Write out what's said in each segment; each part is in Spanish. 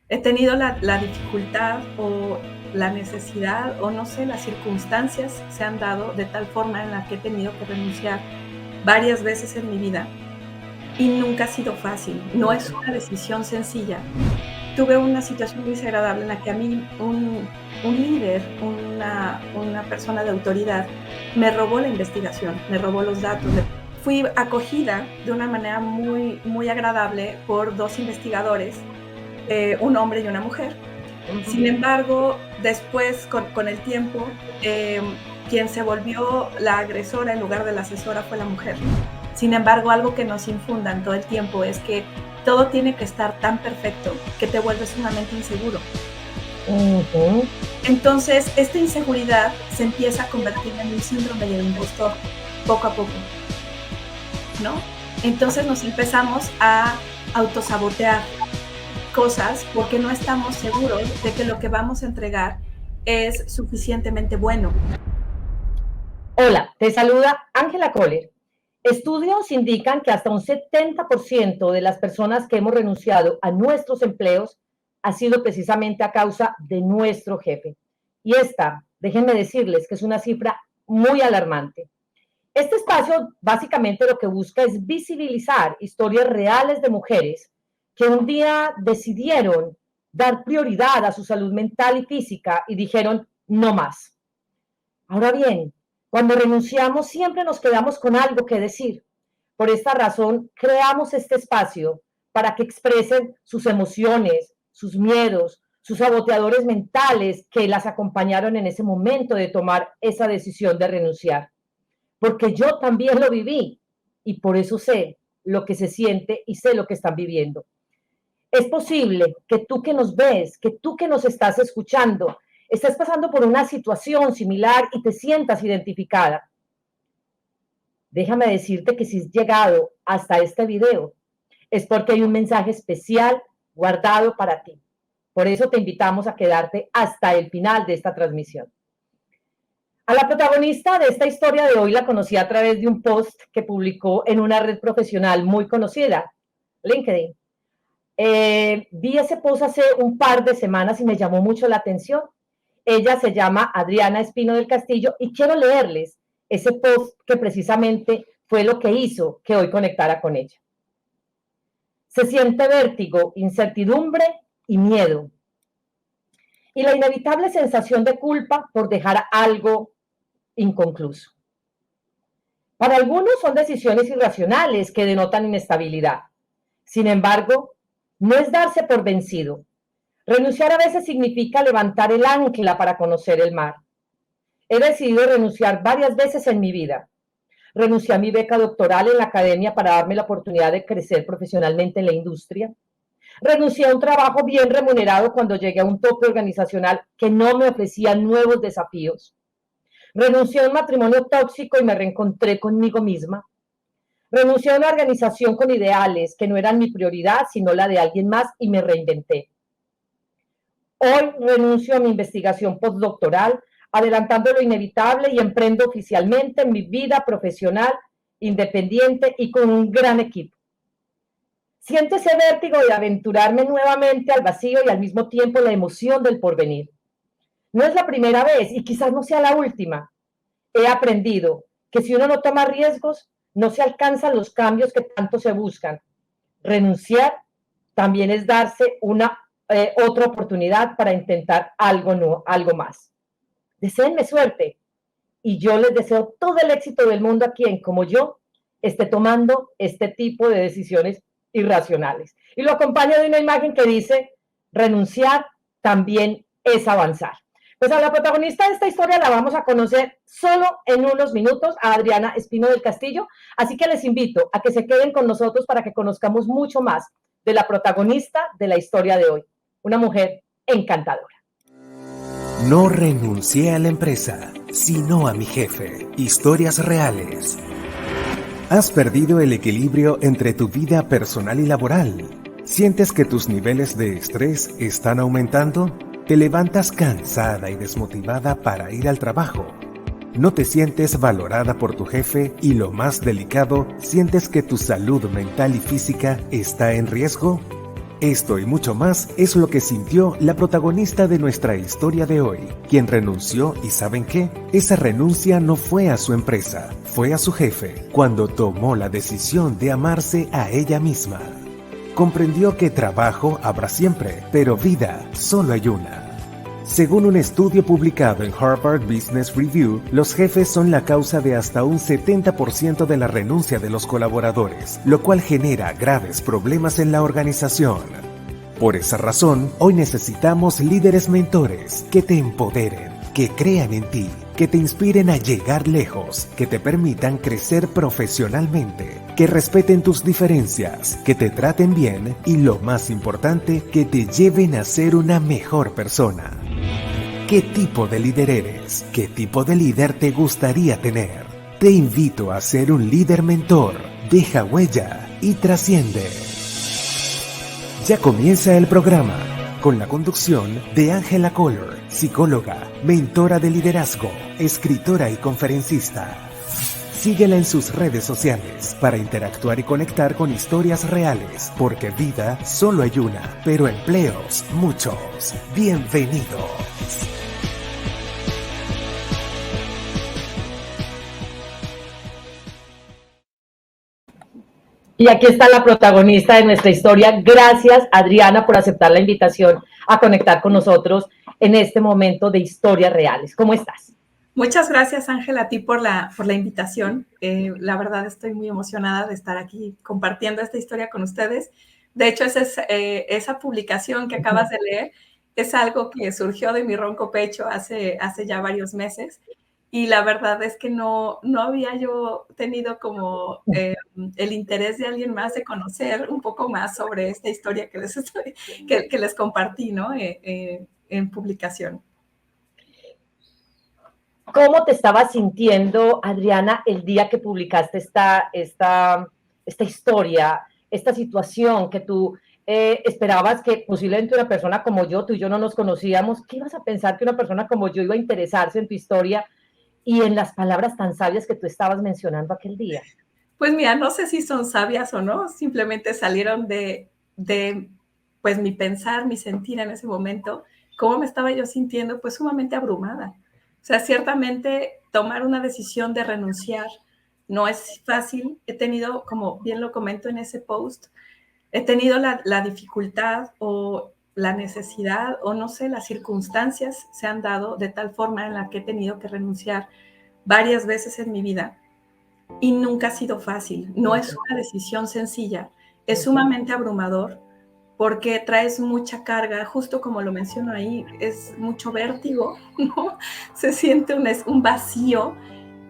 He tenido la dificultad o la necesidad o no sé, las circunstancias se han dado de tal forma en la que he tenido que renunciar varias veces en mi vida y nunca ha sido fácil. No es una decisión sencilla. Tuve una situación muy desagradable en la que a mí un líder, una persona de autoridad, me robó la investigación, me robó los datos. Fui acogida de una manera muy, muy agradable por dos investigadores, un hombre y una mujer. Sin embargo, después, con el tiempo, quien se volvió la agresora en lugar de la asesora fue la mujer. Sin embargo, algo que nos infundan todo el tiempo es que todo tiene que estar tan perfecto que te vuelves sumamente inseguro. Entonces, esta inseguridad se empieza a convertir en un síndrome del impostor, poco a poco, ¿no? Entonces nos empezamos a autosabotear cosas porque no estamos seguros de que lo que vamos a entregar es suficientemente bueno. Hola, te saluda Ángela Kohler. Estudios indican que hasta un 70% de las personas que hemos renunciado a nuestros empleos ha sido precisamente a causa de nuestro jefe. Y esta, déjenme decirles que es una cifra muy alarmante. Este espacio básicamente lo que busca es visibilizar historias reales de mujeres que un día decidieron dar prioridad a su salud mental y física y dijeron no más. Ahora bien, cuando renunciamos siempre nos quedamos con algo que decir. Por esta razón, creamos este espacio para que expresen sus emociones, sus miedos, sus saboteadores mentales que las acompañaron en ese momento de tomar esa decisión de renunciar. Porque yo también lo viví y por eso sé lo que se siente y sé lo que están viviendo. Es posible que tú que nos ves, que tú que nos estás escuchando, estás pasando por una situación similar y te sientas identificada. Déjame decirte que si has llegado hasta este video es porque hay un mensaje especial guardado para ti. Por eso te invitamos a quedarte hasta el final de esta transmisión. A la protagonista de esta historia de hoy la conocí a través de un post que publicó en una red profesional muy conocida, LinkedIn. Vi ese post hace un par de semanas y me llamó mucho la atención. Ella se llama Adriana Espino del Castillo y quiero leerles ese post que precisamente fue lo que hizo que hoy conectara con ella. Se siente vértigo, incertidumbre y miedo. Y la inevitable sensación de culpa por dejar algo inconcluso. Para algunos son decisiones irracionales que denotan inestabilidad. Sin embargo, no es darse por vencido. Renunciar a veces significa levantar el ancla para conocer el mar. He decidido renunciar varias veces en mi vida. Renuncié a mi beca doctoral en la academia para darme la oportunidad de crecer profesionalmente en la industria. Renuncié a un trabajo bien remunerado cuando llegué a un tope organizacional que no me ofrecía nuevos desafíos. Renuncié a un matrimonio tóxico y me reencontré conmigo misma. Renuncié a una organización con ideales que no eran mi prioridad, sino la de alguien más y me reinventé. Hoy renuncio a mi investigación postdoctoral, adelantando lo inevitable y emprendo oficialmente mi vida profesional, independiente y con un gran equipo. Siento ese vértigo de aventurarme nuevamente al vacío y al mismo tiempo la emoción del porvenir. No es la primera vez y quizás no sea la última. He aprendido que si uno no toma riesgos, no se alcanzan los cambios que tanto se buscan. Renunciar también es darse una otra oportunidad para intentar algo más. Deséenme suerte y yo les deseo todo el éxito del mundo a quien, como yo, esté tomando este tipo de decisiones irracionales. Y lo acompaño de una imagen que dice, renunciar también es avanzar. Pues a la protagonista de esta historia la vamos a conocer solo en unos minutos, a Adriana Espino del Castillo, así que les invito a que se queden con nosotros para que conozcamos mucho más de la protagonista de la historia de hoy, una mujer encantadora. No renuncié a la empresa, sino a mi jefe. Historias reales. ¿Has perdido el equilibrio entre tu vida personal y laboral? ¿Sientes que tus niveles de estrés están aumentando? ¿Te levantas cansada y desmotivada para ir al trabajo? ¿No te sientes valorada por tu jefe y lo más delicado, sientes que tu salud mental y física está en riesgo? Esto y mucho más es lo que sintió la protagonista de nuestra historia de hoy, quien renunció y ¿saben qué? Esa renuncia no fue a su empresa, fue a su jefe, cuando tomó la decisión de amarse a ella misma. Comprendió que trabajo habrá siempre, pero vida solo hay una. Según un estudio publicado en Harvard Business Review, los jefes son la causa de hasta un 70% de la renuncia de los colaboradores, lo cual genera graves problemas en la organización. Por esa razón, hoy necesitamos líderes mentores que te empoderen, que crean en ti, que te inspiren a llegar lejos, que te permitan crecer profesionalmente, que respeten tus diferencias, que te traten bien y, lo más importante, que te lleven a ser una mejor persona. ¿Qué tipo de líder eres? ¿Qué tipo de líder te gustaría tener? Te invito a ser un líder mentor, deja huella y trasciende. Ya comienza el programa, con la conducción de Ángela Coller, psicóloga, mentora de liderazgo, escritora y conferencista. Síguela en sus redes sociales para interactuar y conectar con historias reales, porque vida solo hay una, pero empleos muchos. Bienvenidos. Y aquí está la protagonista de nuestra historia. Gracias, Adriana, por aceptar la invitación a conectar con nosotros en este momento de historias reales. ¿Cómo estás? Muchas gracias, Ángela, a ti por la invitación. La verdad estoy muy emocionada de estar aquí compartiendo esta historia con ustedes. De hecho, esa publicación que acabas de leer es algo que surgió de mi ronco pecho hace ya varios meses. Y la verdad es que no había yo tenido como el interés de alguien más de conocer un poco más sobre esta historia que les compartí, ¿no? En publicación. ¿Cómo te estabas sintiendo, Adriana, el día que publicaste esta historia, esta situación que tú esperabas que posiblemente una persona como yo, tú y yo no nos conocíamos? ¿Qué ibas a pensar que una persona como yo iba a interesarse en tu historia y en las palabras tan sabias que tú estabas mencionando aquel día? Pues mira, no sé si son sabias o no, simplemente salieron de pues mi pensar, mi sentir en ese momento. ¿Cómo me estaba yo sintiendo? Pues sumamente abrumada. O sea, ciertamente tomar una decisión de renunciar no es fácil. He tenido, como bien lo comento en ese post, he tenido la dificultad o la necesidad o no sé, las circunstancias se han dado de tal forma en la que he tenido que renunciar varias veces en mi vida. Y nunca ha sido fácil, no es una decisión sencilla, es sumamente abrumador porque traes mucha carga, justo como lo menciono ahí, es mucho vértigo, ¿no? Se siente un vacío,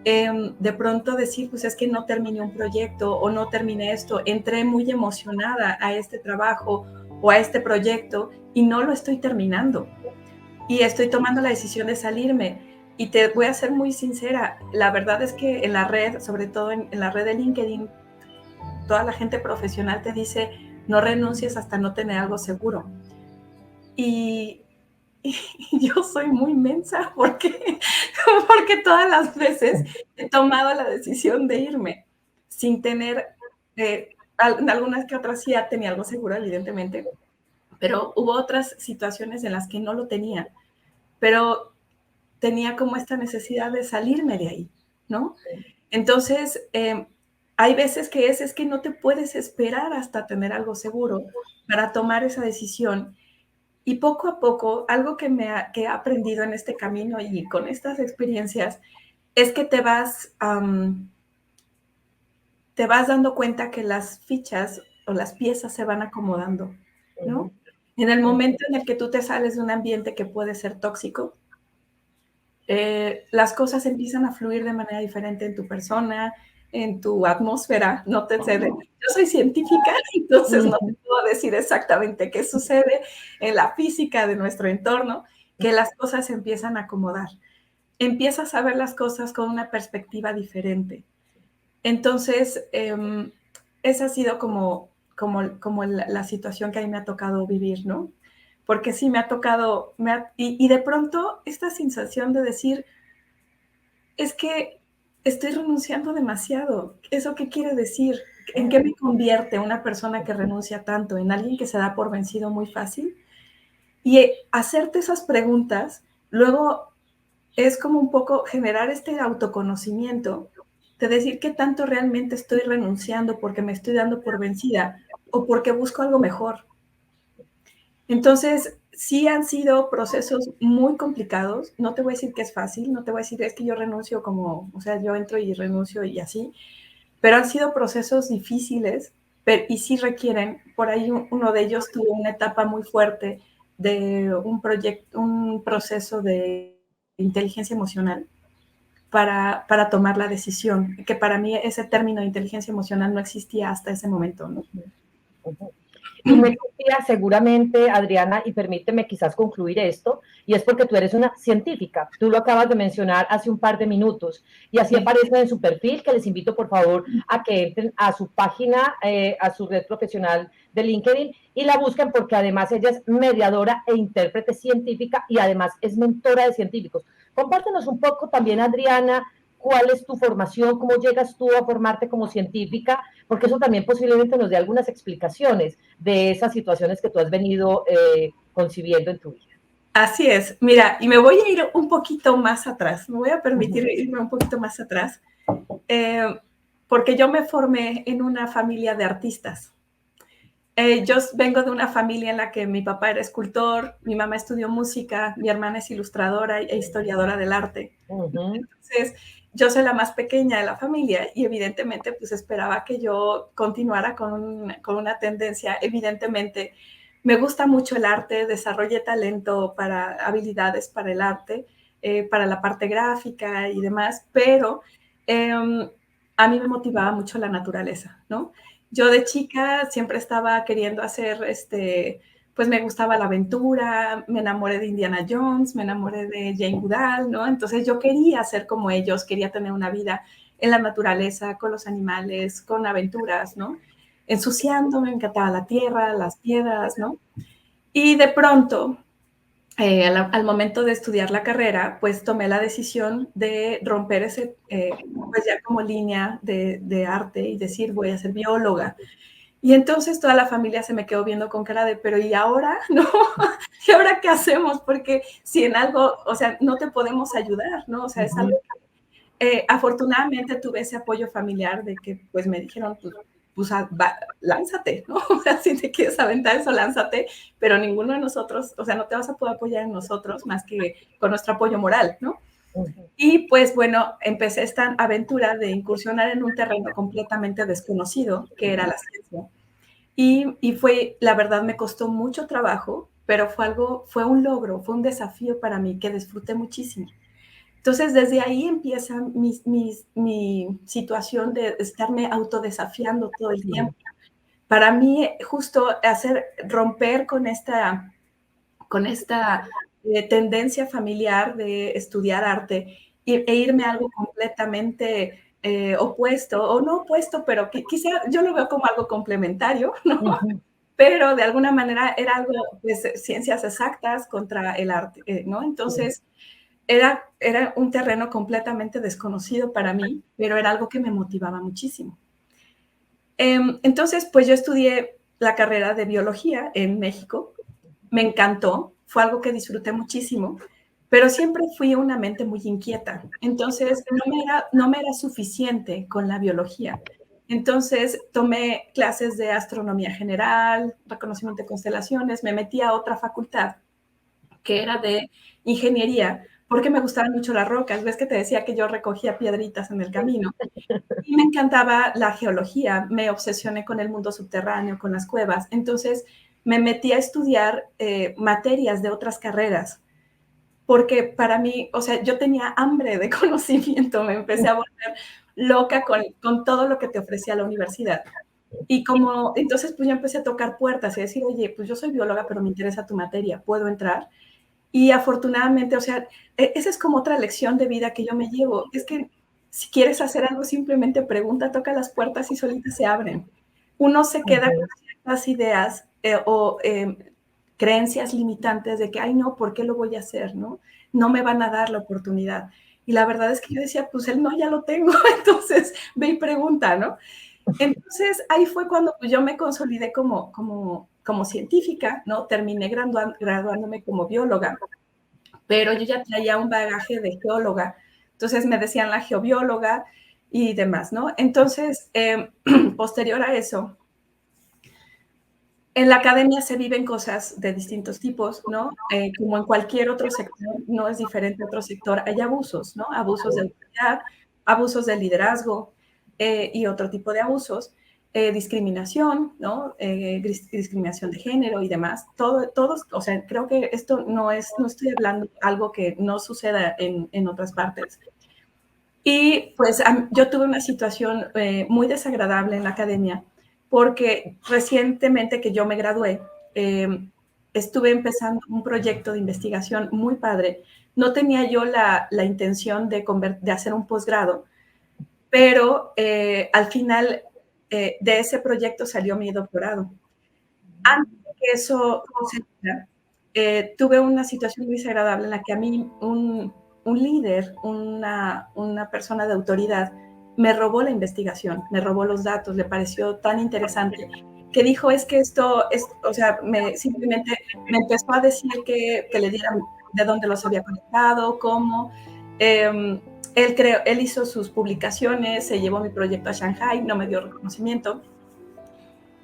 de pronto decir, pues es que no terminé un proyecto o no terminé esto, entré muy emocionada a este trabajo o a este proyecto y no lo estoy terminando y estoy tomando la decisión de salirme. Y te voy a ser muy sincera, la verdad es que en la red, sobre todo en la red de LinkedIn, toda la gente profesional te dice, no renuncies hasta no tener algo seguro. Y yo soy muy mensa porque todas las veces he tomado la decisión de irme sin tener, algunas que otras sí tenía algo seguro, evidentemente, pero hubo otras situaciones en las que no lo tenía. Pero tenía como esta necesidad de salirme de ahí, ¿no? Entonces, hay veces que es que no te puedes esperar hasta tener algo seguro para tomar esa decisión. Y poco a poco, algo que he aprendido en este camino y con estas experiencias, es que te vas dando cuenta que las fichas o las piezas se van acomodando, ¿no? En el momento en el que tú te sales de un ambiente que puede ser tóxico, las cosas empiezan a fluir de manera diferente en tu persona, en tu atmósfera. No te sé, yo soy científica, entonces no te puedo decir exactamente qué sucede en la física de nuestro entorno, que las cosas se empiezan a acomodar. Empiezas a ver las cosas con una perspectiva diferente. Entonces, esa ha sido como la situación que a mí me ha tocado vivir, ¿no? Porque sí me ha tocado, y de pronto esta sensación de decir, es que estoy renunciando demasiado. ¿Eso qué quiere decir? ¿En qué me convierte una persona que renuncia tanto? ¿En alguien que se da por vencido muy fácil? Y hacerte esas preguntas, luego es como un poco generar este autoconocimiento de decir qué tanto realmente estoy renunciando porque me estoy dando por vencida o porque busco algo mejor. Entonces, sí han sido procesos muy complicados. No te voy a decir que es fácil, no te voy a decir es que yo renuncio como, o sea, yo entro y renuncio y así, pero han sido procesos difíciles y sí requieren, por ahí uno de ellos tuvo una etapa muy fuerte de un proceso de inteligencia emocional para tomar la decisión, que para mí ese término de inteligencia emocional no existía hasta ese momento, ¿no? Y me decía seguramente, Adriana, y permíteme quizás concluir esto, y es porque tú eres una científica, tú lo acabas de mencionar hace un par de minutos, y así aparece en su perfil, que les invito por favor a que entren a su página, a su red profesional de LinkedIn, y la busquen porque además ella es mediadora e intérprete científica, y además es mentora de científicos. Compártenos un poco también, Adriana, cuál es tu formación, cómo llegas tú a formarte como científica, porque eso también posiblemente nos dé algunas explicaciones de esas situaciones que tú has venido concibiendo en tu vida. Así es. Mira, y me voy a ir un poquito más atrás. Me voy a permitir irme un poquito más atrás, porque yo me formé en una familia de artistas. Yo vengo de una familia en la que mi papá era escultor, mi mamá estudió música, mi hermana es ilustradora e historiadora del arte. Entonces, yo soy la más pequeña de la familia y evidentemente pues esperaba que yo continuara con una tendencia. Evidentemente, me gusta mucho el arte, desarrollé talento para habilidades para el arte, para la parte gráfica y demás, pero a mí me motivaba mucho la naturaleza, ¿no? Yo de chica siempre estaba queriendo hacer, pues me gustaba la aventura, me enamoré de Indiana Jones, me enamoré de Jane Goodall, ¿no? Entonces yo quería ser como ellos, quería tener una vida en la naturaleza, con los animales, con aventuras, ¿no? Ensuciándome, me encantaba la tierra, las piedras, ¿no? Y de pronto, al momento de estudiar la carrera, pues tomé la decisión de romper ese, pues ya como línea de arte y decir, voy a ser bióloga. Y entonces toda la familia se me quedó viendo con cara de, pero ¿y ahora? ¿No? ¿Y ahora qué hacemos? Porque si en algo, o sea, no te podemos ayudar, ¿no? O sea, es algo que afortunadamente tuve ese apoyo familiar de que pues me dijeron, pues lánzate, ¿no? O sea, si te quieres aventar eso, lánzate, pero ninguno de nosotros, o sea, no te vas a poder apoyar en nosotros más que con nuestro apoyo moral, ¿no? Y pues bueno, empecé esta aventura de incursionar en un terreno completamente desconocido, que era la ciencia. Y fue, la verdad, me costó mucho trabajo, pero fue un logro, fue un desafío para mí que disfruté muchísimo. Entonces, desde ahí empieza mi situación de estarme autodesafiando todo el tiempo. Para mí, justo romper con esta tendencia familiar de estudiar arte e irme a algo completamente opuesto, o no opuesto, pero quizá yo lo veo como algo complementario, ¿no? Pero de alguna manera era algo, pues, ciencias exactas contra el arte, ¿no? Entonces, era un terreno completamente desconocido para mí, pero era algo que me motivaba muchísimo. Entonces, pues yo estudié la carrera de biología en México, me encantó, fue algo que disfruté muchísimo, pero siempre fui una mente muy inquieta. Entonces, no me era suficiente con la biología. Entonces, tomé clases de astronomía general, reconocimiento de constelaciones, me metí a otra facultad que era de ingeniería, porque me gustaban mucho las rocas. Ves que te decía que yo recogía piedritas en el camino. Y me encantaba la geología, me obsesioné con el mundo subterráneo, con las cuevas. Entonces me metí a estudiar materias de otras carreras, porque para mí, o sea, yo tenía hambre de conocimiento, me empecé a volver loca con todo lo que te ofrecía la universidad. Y entonces pues yo empecé a tocar puertas y a decir, oye, pues yo soy bióloga, pero me interesa tu materia, ¿puedo entrar? Y afortunadamente, o sea, esa es como otra lección de vida que yo me llevo, es que si quieres hacer algo, simplemente pregunta, toca las puertas y solitas se abren. Uno se queda con ciertas ideas o creencias limitantes de que, ay, no, ¿por qué lo voy a hacer? No me van a dar la oportunidad. Y la verdad es que yo decía, pues el no ya lo tengo, entonces ve y pregunta, ¿no? Entonces, ahí fue cuando pues, yo me consolidé como científica, ¿no? Terminé graduándome como bióloga, pero yo ya traía un bagaje de geóloga, entonces me decían la geobióloga y demás, ¿no? Entonces, posterior a eso, en la academia se viven cosas de distintos tipos, ¿no? Como en cualquier otro sector, no es diferente a otro sector, hay abusos, ¿no? Abusos de autoridad, abusos de liderazgo y otro tipo de abusos, discriminación, ¿no? Discriminación de género y demás. Todos, o sea, creo que esto no estoy hablando de algo que no suceda en otras partes. Y pues yo tuve una situación muy desagradable en la academia porque recientemente que yo me gradué, estuve empezando un proyecto de investigación muy padre. No tenía yo la intención de hacer un posgrado, pero al final de ese proyecto salió mi doctorado. Antes de que eso sucediera, tuve una situación muy desagradable en la que a mí un líder, una persona de autoridad, me robó la investigación, me robó los datos, le pareció tan interesante que dijo, es que esto es, o sea, simplemente me empezó a decir que le dieran de dónde los había conectado, cómo. Él hizo sus publicaciones, se llevó mi proyecto a Shanghai, no me dio reconocimiento.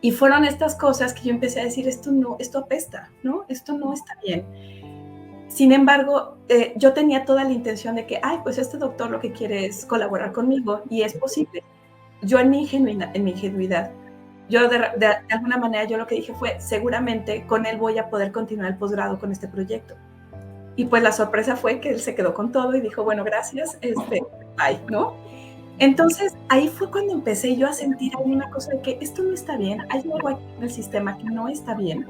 Y fueron estas cosas que yo empecé a decir, esto apesta, ¿no? Esto no está bien. Sin embargo, yo tenía toda la intención de que, pues este doctor lo que quiere es colaborar conmigo y es posible. Yo en mi ingenuidad, yo de alguna manera yo lo que dije fue, seguramente con él voy a poder continuar el posgrado con este proyecto. Y pues la sorpresa fue que él se quedó con todo y dijo, bueno, gracias, bye, ¿no? Entonces, ahí fue cuando empecé yo a sentir una cosa de que esto no está bien, hay algo aquí en el sistema que no está bien.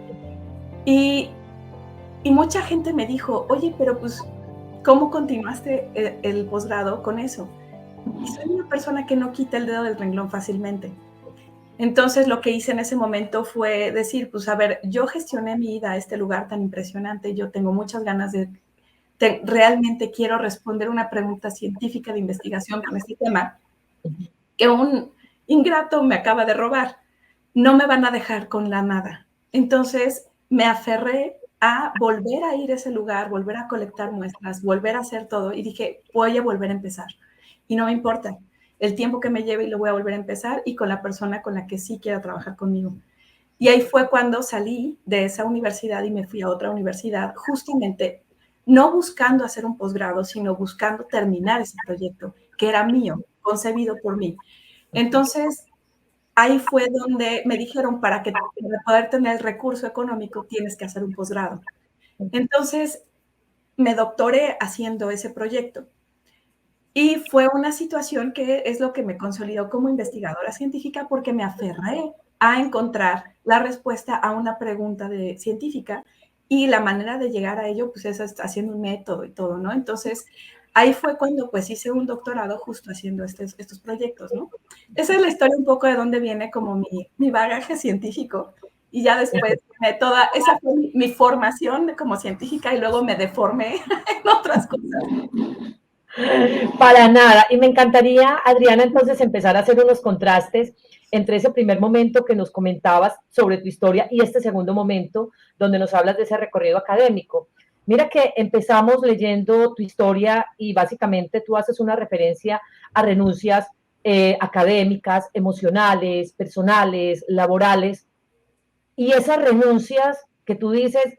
Y mucha gente me dijo, oye, pero pues, ¿cómo continuaste el posgrado con eso? Y soy una persona que no quita el dedo del renglón fácilmente. Entonces, lo que hice en ese momento fue decir, pues, a ver, yo gestioné mi ida a este lugar tan impresionante, yo tengo muchas ganas realmente quiero responder una pregunta científica de investigación con este tema, que un ingrato me acaba de robar. No me van a dejar con la nada. Entonces me aferré a volver a ir a ese lugar, volver a colectar muestras, volver a hacer todo y dije, voy a volver a empezar. Y no me importa el tiempo que me lleve y lo voy a volver a empezar y con la persona con la que sí quiera trabajar conmigo. Y ahí fue cuando salí de esa universidad y me fui a otra universidad, justamente no buscando hacer un posgrado, sino buscando terminar ese proyecto, que era mío, concebido por mí. Entonces, ahí fue donde me dijeron, para poder tener el recurso económico, tienes que hacer un posgrado. Entonces, me doctoré haciendo ese proyecto. Y fue una situación que es lo que me consolidó como investigadora científica porque me aferré a encontrar la respuesta a una pregunta científica y la manera de llegar a ello pues es haciendo un método y todo, ¿no? Entonces ahí fue cuando pues hice un doctorado justo haciendo estos proyectos, ¿no? Esa es la historia un poco de dónde viene como mi bagaje científico y ya después esa fue mi formación como científica y luego me deformé en otras cosas. Para nada. Y me encantaría, Adriana, entonces empezar a hacer unos contrastes entre ese primer momento que nos comentabas sobre tu historia y este segundo momento donde nos hablas de ese recorrido académico. Mira que empezamos leyendo tu historia y básicamente tú haces una referencia a renuncias académicas, emocionales, personales, laborales, y esas renuncias que tú dices,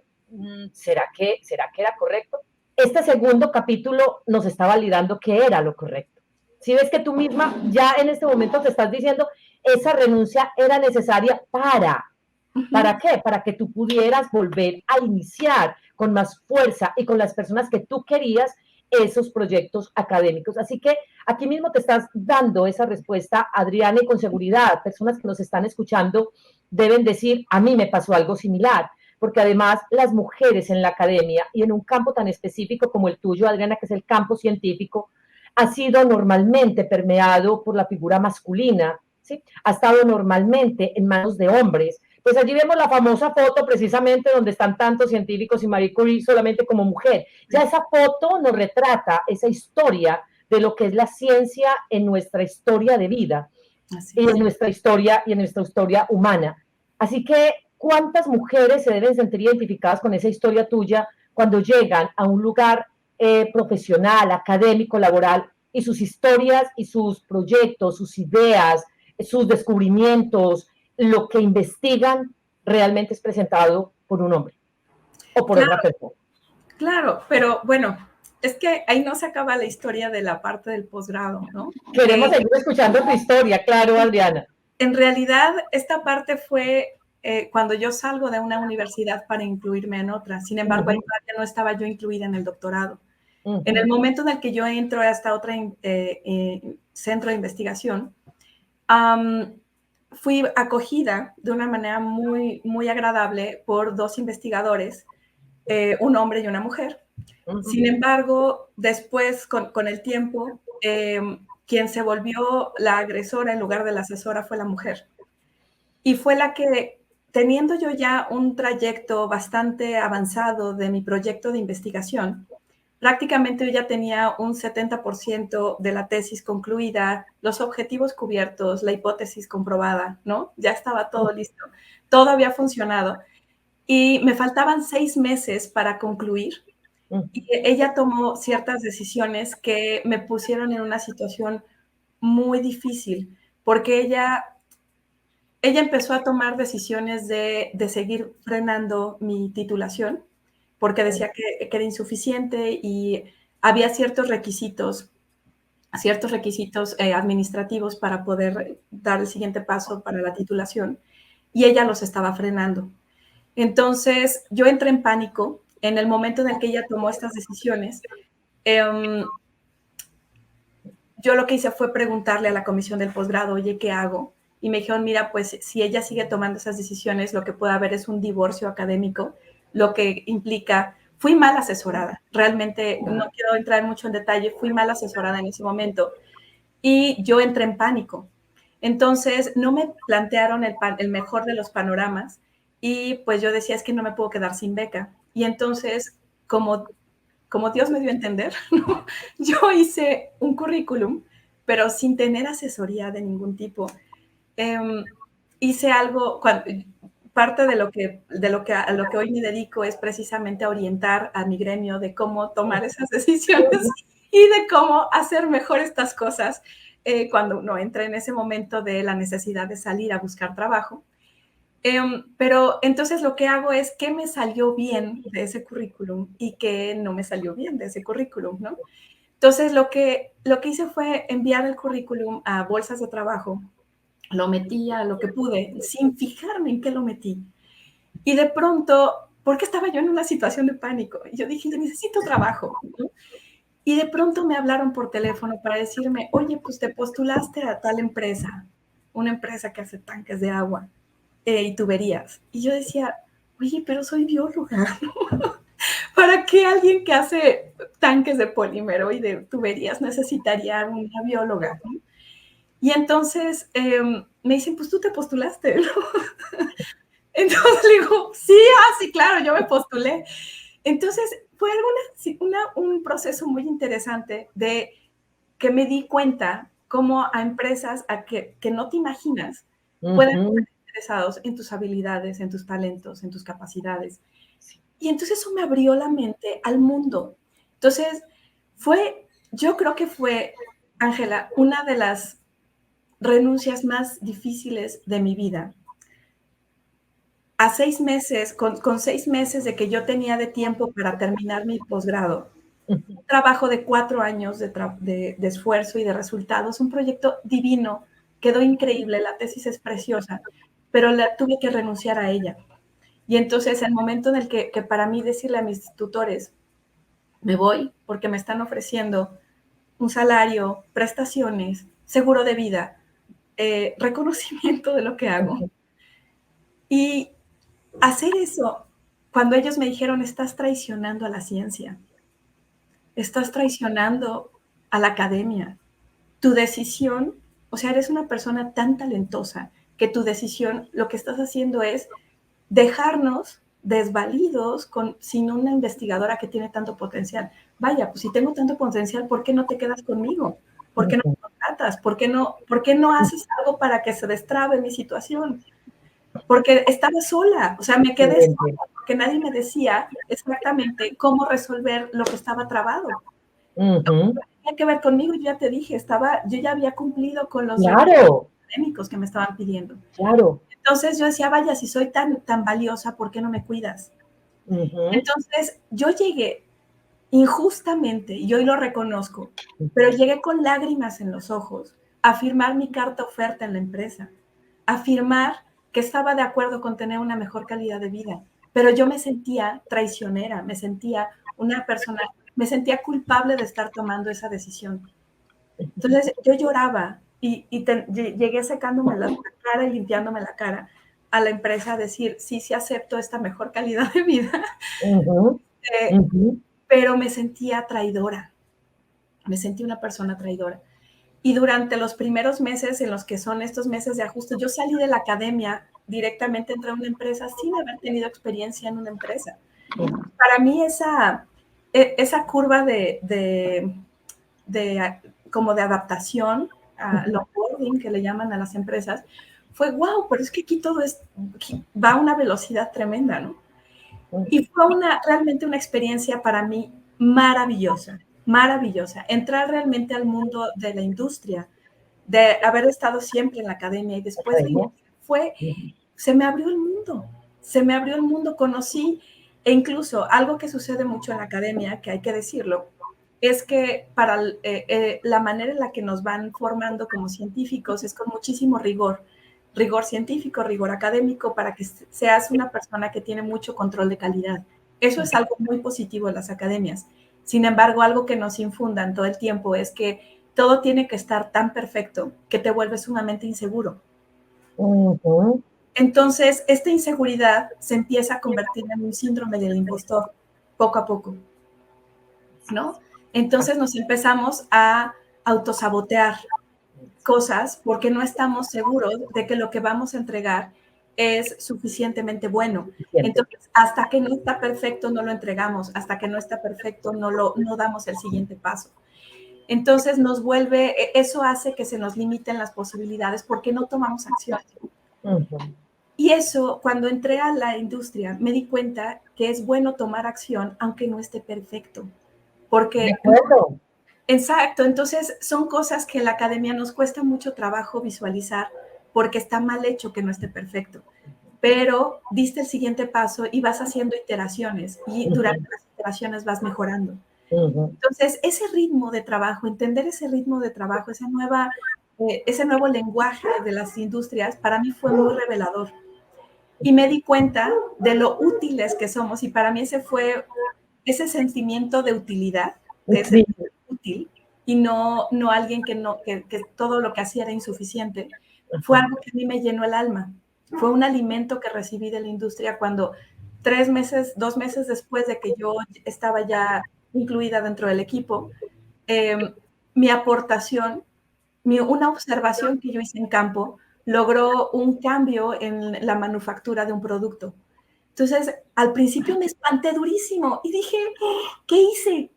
¿será que era correcto? Este segundo capítulo nos está validando que era lo correcto. Si ves que tú misma ya en este momento te estás diciendo, esa renuncia era necesaria ¿para qué? Para que tú pudieras volver a iniciar con más fuerza y con las personas que tú querías esos proyectos académicos. Así que aquí mismo te estás dando esa respuesta, Adriana, y con seguridad, personas que nos están escuchando deben decir, a mí me pasó algo similar, porque además las mujeres en la academia y en un campo tan específico como el tuyo, Adriana, que es el campo científico, ha sido normalmente permeado por la figura masculina, ¿sí? Ha estado normalmente en manos de hombres. Pues allí vemos la famosa foto precisamente donde están tantos científicos y Marie Curie solamente como mujer. Ya esa foto nos retrata esa historia de lo que es la ciencia en nuestra historia de vida. Así y es. en nuestra historia humana. Así que, ¿cuántas mujeres se deben sentir identificadas con esa historia tuya cuando llegan a un lugar profesional, académico, laboral, y sus historias y sus proyectos, sus ideas, sus descubrimientos, lo que investigan realmente es presentado por un hombre o por otra Claro, persona? claro, pero bueno, es que ahí no se acaba la historia de la parte del posgrado, ¿no? Queremos seguir escuchando tu historia, claro, Adriana. En realidad, esta parte fue cuando yo salgo de una universidad para incluirme en otra. Sin embargo, ahí todavía no estaba yo incluida en el doctorado. En el momento en el que yo entro a esta otra centro de investigación, fui acogida de una manera muy, muy agradable por dos investigadores, un hombre y una mujer. Sin embargo, después, con el tiempo, quien se volvió la agresora en lugar de la asesora fue la mujer. Y fue la que, teniendo yo ya un trayecto bastante avanzado de mi proyecto de investigación, prácticamente yo ya tenía un 70% de la tesis concluida, los objetivos cubiertos, la hipótesis comprobada, ¿no? Ya estaba todo listo, todo había funcionado. Y me faltaban 6 meses para concluir. Y ella tomó ciertas decisiones que me pusieron en una situación muy difícil, porque ella empezó a tomar decisiones de seguir frenando mi titulación, porque decía que era insuficiente y había ciertos requisitos administrativos para poder dar el siguiente paso para la titulación, y ella los estaba frenando. Entonces, yo entré en pánico en el momento en el que ella tomó estas decisiones. Yo lo que hice fue preguntarle a la comisión del posgrado, oye, ¿qué hago? Y me dijeron, mira, pues si ella sigue tomando esas decisiones, lo que puede haber es un divorcio académico, lo que implica, fui mal asesorada, realmente no quiero entrar mucho en detalle, fui mal asesorada en ese momento y yo entré en pánico. Entonces, no me plantearon el mejor de los panoramas y pues yo decía, es que no me puedo quedar sin beca. Y entonces, como Dios me dio a entender, ¿no? Yo hice un currículum, pero sin tener asesoría de ningún tipo. Hice algo, parte a lo que hoy me dedico es precisamente a orientar a mi gremio de cómo tomar esas decisiones y de cómo hacer mejor estas cosas cuando uno entra en ese momento de la necesidad de salir a buscar trabajo. Pero entonces lo que hago es qué me salió bien de ese currículum y qué no me salió bien de ese currículum, ¿no? Entonces lo que hice fue enviar el currículum a bolsas de trabajo, lo metí a lo que pude, sin fijarme en qué lo metí. Y de pronto, porque estaba yo en una situación de pánico, y yo dije, necesito trabajo, ¿no? Y de pronto me hablaron por teléfono para decirme, oye, pues te postulaste a tal empresa, una empresa que hace tanques de agua y tuberías. Y yo decía, oye, pero soy bióloga, ¿no? ¿Para qué alguien que hace tanques de polímero y de tuberías necesitaría una bióloga, ¿no? Y entonces me dicen, pues tú te postulaste, ¿no? Entonces le digo, sí, sí, claro, yo me postulé. Entonces fue un proceso muy interesante de que me di cuenta cómo a empresas que no te imaginas pueden estar interesados en tus habilidades, en tus talentos, en tus capacidades. Y entonces eso me abrió la mente al mundo. Entonces yo creo que fue, Ángela, una de las renuncias más difíciles de mi vida. A 6 meses, con 6 meses de que yo tenía de tiempo para terminar mi posgrado, un trabajo de 4 años de esfuerzo y de resultados, un proyecto divino, quedó increíble, la tesis es preciosa, pero tuve que renunciar a ella. Y entonces el momento en el que para mí decirle a mis tutores, me voy porque me están ofreciendo un salario, prestaciones, seguro de vida, reconocimiento de lo que hago. Y hacer eso, cuando ellos me dijeron, estás traicionando a la ciencia, estás traicionando a la academia, tu decisión, o sea, eres una persona tan talentosa que tu decisión, lo que estás haciendo es dejarnos desvalidos sin una investigadora que tiene tanto potencial. Vaya, pues si tengo tanto potencial, ¿por qué no te quedas conmigo? ¿Por qué no me contratas? ¿Por qué no haces algo para que se destrabe mi situación? Porque estaba sola, o sea, me quedé sola porque nadie me decía exactamente cómo resolver lo que estaba trabado. Tenía que ver conmigo, yo ya te dije, yo ya había cumplido con los académicos que me estaban pidiendo. Entonces yo decía, vaya, si soy tan valiosa, ¿por qué no me cuidas? Entonces yo llegué injustamente, y hoy lo reconozco, pero llegué con lágrimas en los ojos a firmar mi carta oferta en la empresa, a firmar que estaba de acuerdo con tener una mejor calidad de vida, pero yo me sentía traicionera, me sentía me sentía culpable de estar tomando esa decisión. Entonces yo lloraba y llegué secándome la cara y limpiándome la cara a la empresa a decir, sí acepto esta mejor calidad de vida, pero me sentía traidora, me sentí una persona traidora. Y durante los primeros meses, en los que son estos meses de ajuste, yo salí de la academia, directamente entré a una empresa sin haber tenido experiencia en una empresa. Para mí esa curva como de adaptación, al onboarding que le llaman a las empresas, fue wow, pero es que aquí todo va a una velocidad tremenda, ¿no? Y fue realmente una experiencia para mí maravillosa. Entrar realmente al mundo de la industria, de haber estado siempre en la academia y después se me abrió el mundo, conocí, e incluso algo que sucede mucho en la academia, que hay que decirlo, es que para la manera en la que nos van formando como científicos es con muchísimo rigor científico, rigor académico, para que seas una persona que tiene mucho control de calidad. Eso es algo muy positivo en las academias. Sin embargo, algo que nos infundan todo el tiempo es que todo tiene que estar tan perfecto que te vuelves sumamente inseguro. Entonces, esta inseguridad se empieza a convertir en un síndrome del impostor, poco a poco, ¿no? Entonces nos empezamos a autosabotear cosas porque no estamos seguros de que lo que vamos a entregar es suficientemente bueno. Entonces, hasta que no está perfecto, no lo entregamos. Hasta que no está perfecto, no damos el siguiente paso. Entonces, eso hace que se nos limiten las posibilidades porque no tomamos acción. Y eso, cuando entré a la industria, me di cuenta que es bueno tomar acción aunque no esté perfecto. Porque... Exacto, entonces son cosas que en la academia nos cuesta mucho trabajo visualizar porque está mal hecho que no esté perfecto, pero diste el siguiente paso y vas haciendo iteraciones y durante las iteraciones vas mejorando. Entonces, ese ritmo de trabajo, entender ese ritmo de trabajo, ese nuevo lenguaje de las industrias, para mí fue muy revelador. Y me di cuenta de lo útiles que somos y para mí ese fue ese sentimiento de utilidad, de ser útil y no alguien que todo lo que hacía era insuficiente, fue algo que a mí me llenó el alma. Fue un alimento que recibí de la industria cuando 2 meses después de que yo estaba ya incluida dentro del equipo, mi aportación, una observación que yo hice en campo, logró un cambio en la manufactura de un producto. Entonces, al principio me espanté durísimo y dije, ¿qué hice?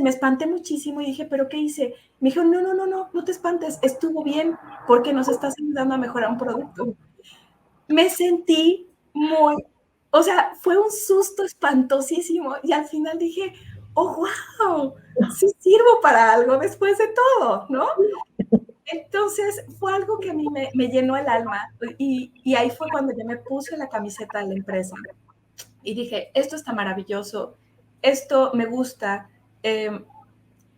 Me espanté muchísimo y dije, ¿pero qué hice? Me dijo, no te espantes, estuvo bien porque nos estás ayudando a mejorar un producto. Me sentí fue un susto espantosísimo y al final dije, oh, wow, sí sirvo para algo después de todo, ¿no? Entonces fue algo que a mí me llenó el alma y ahí fue cuando yo me puse la camiseta de la empresa y dije, esto está maravilloso, esto me gusta.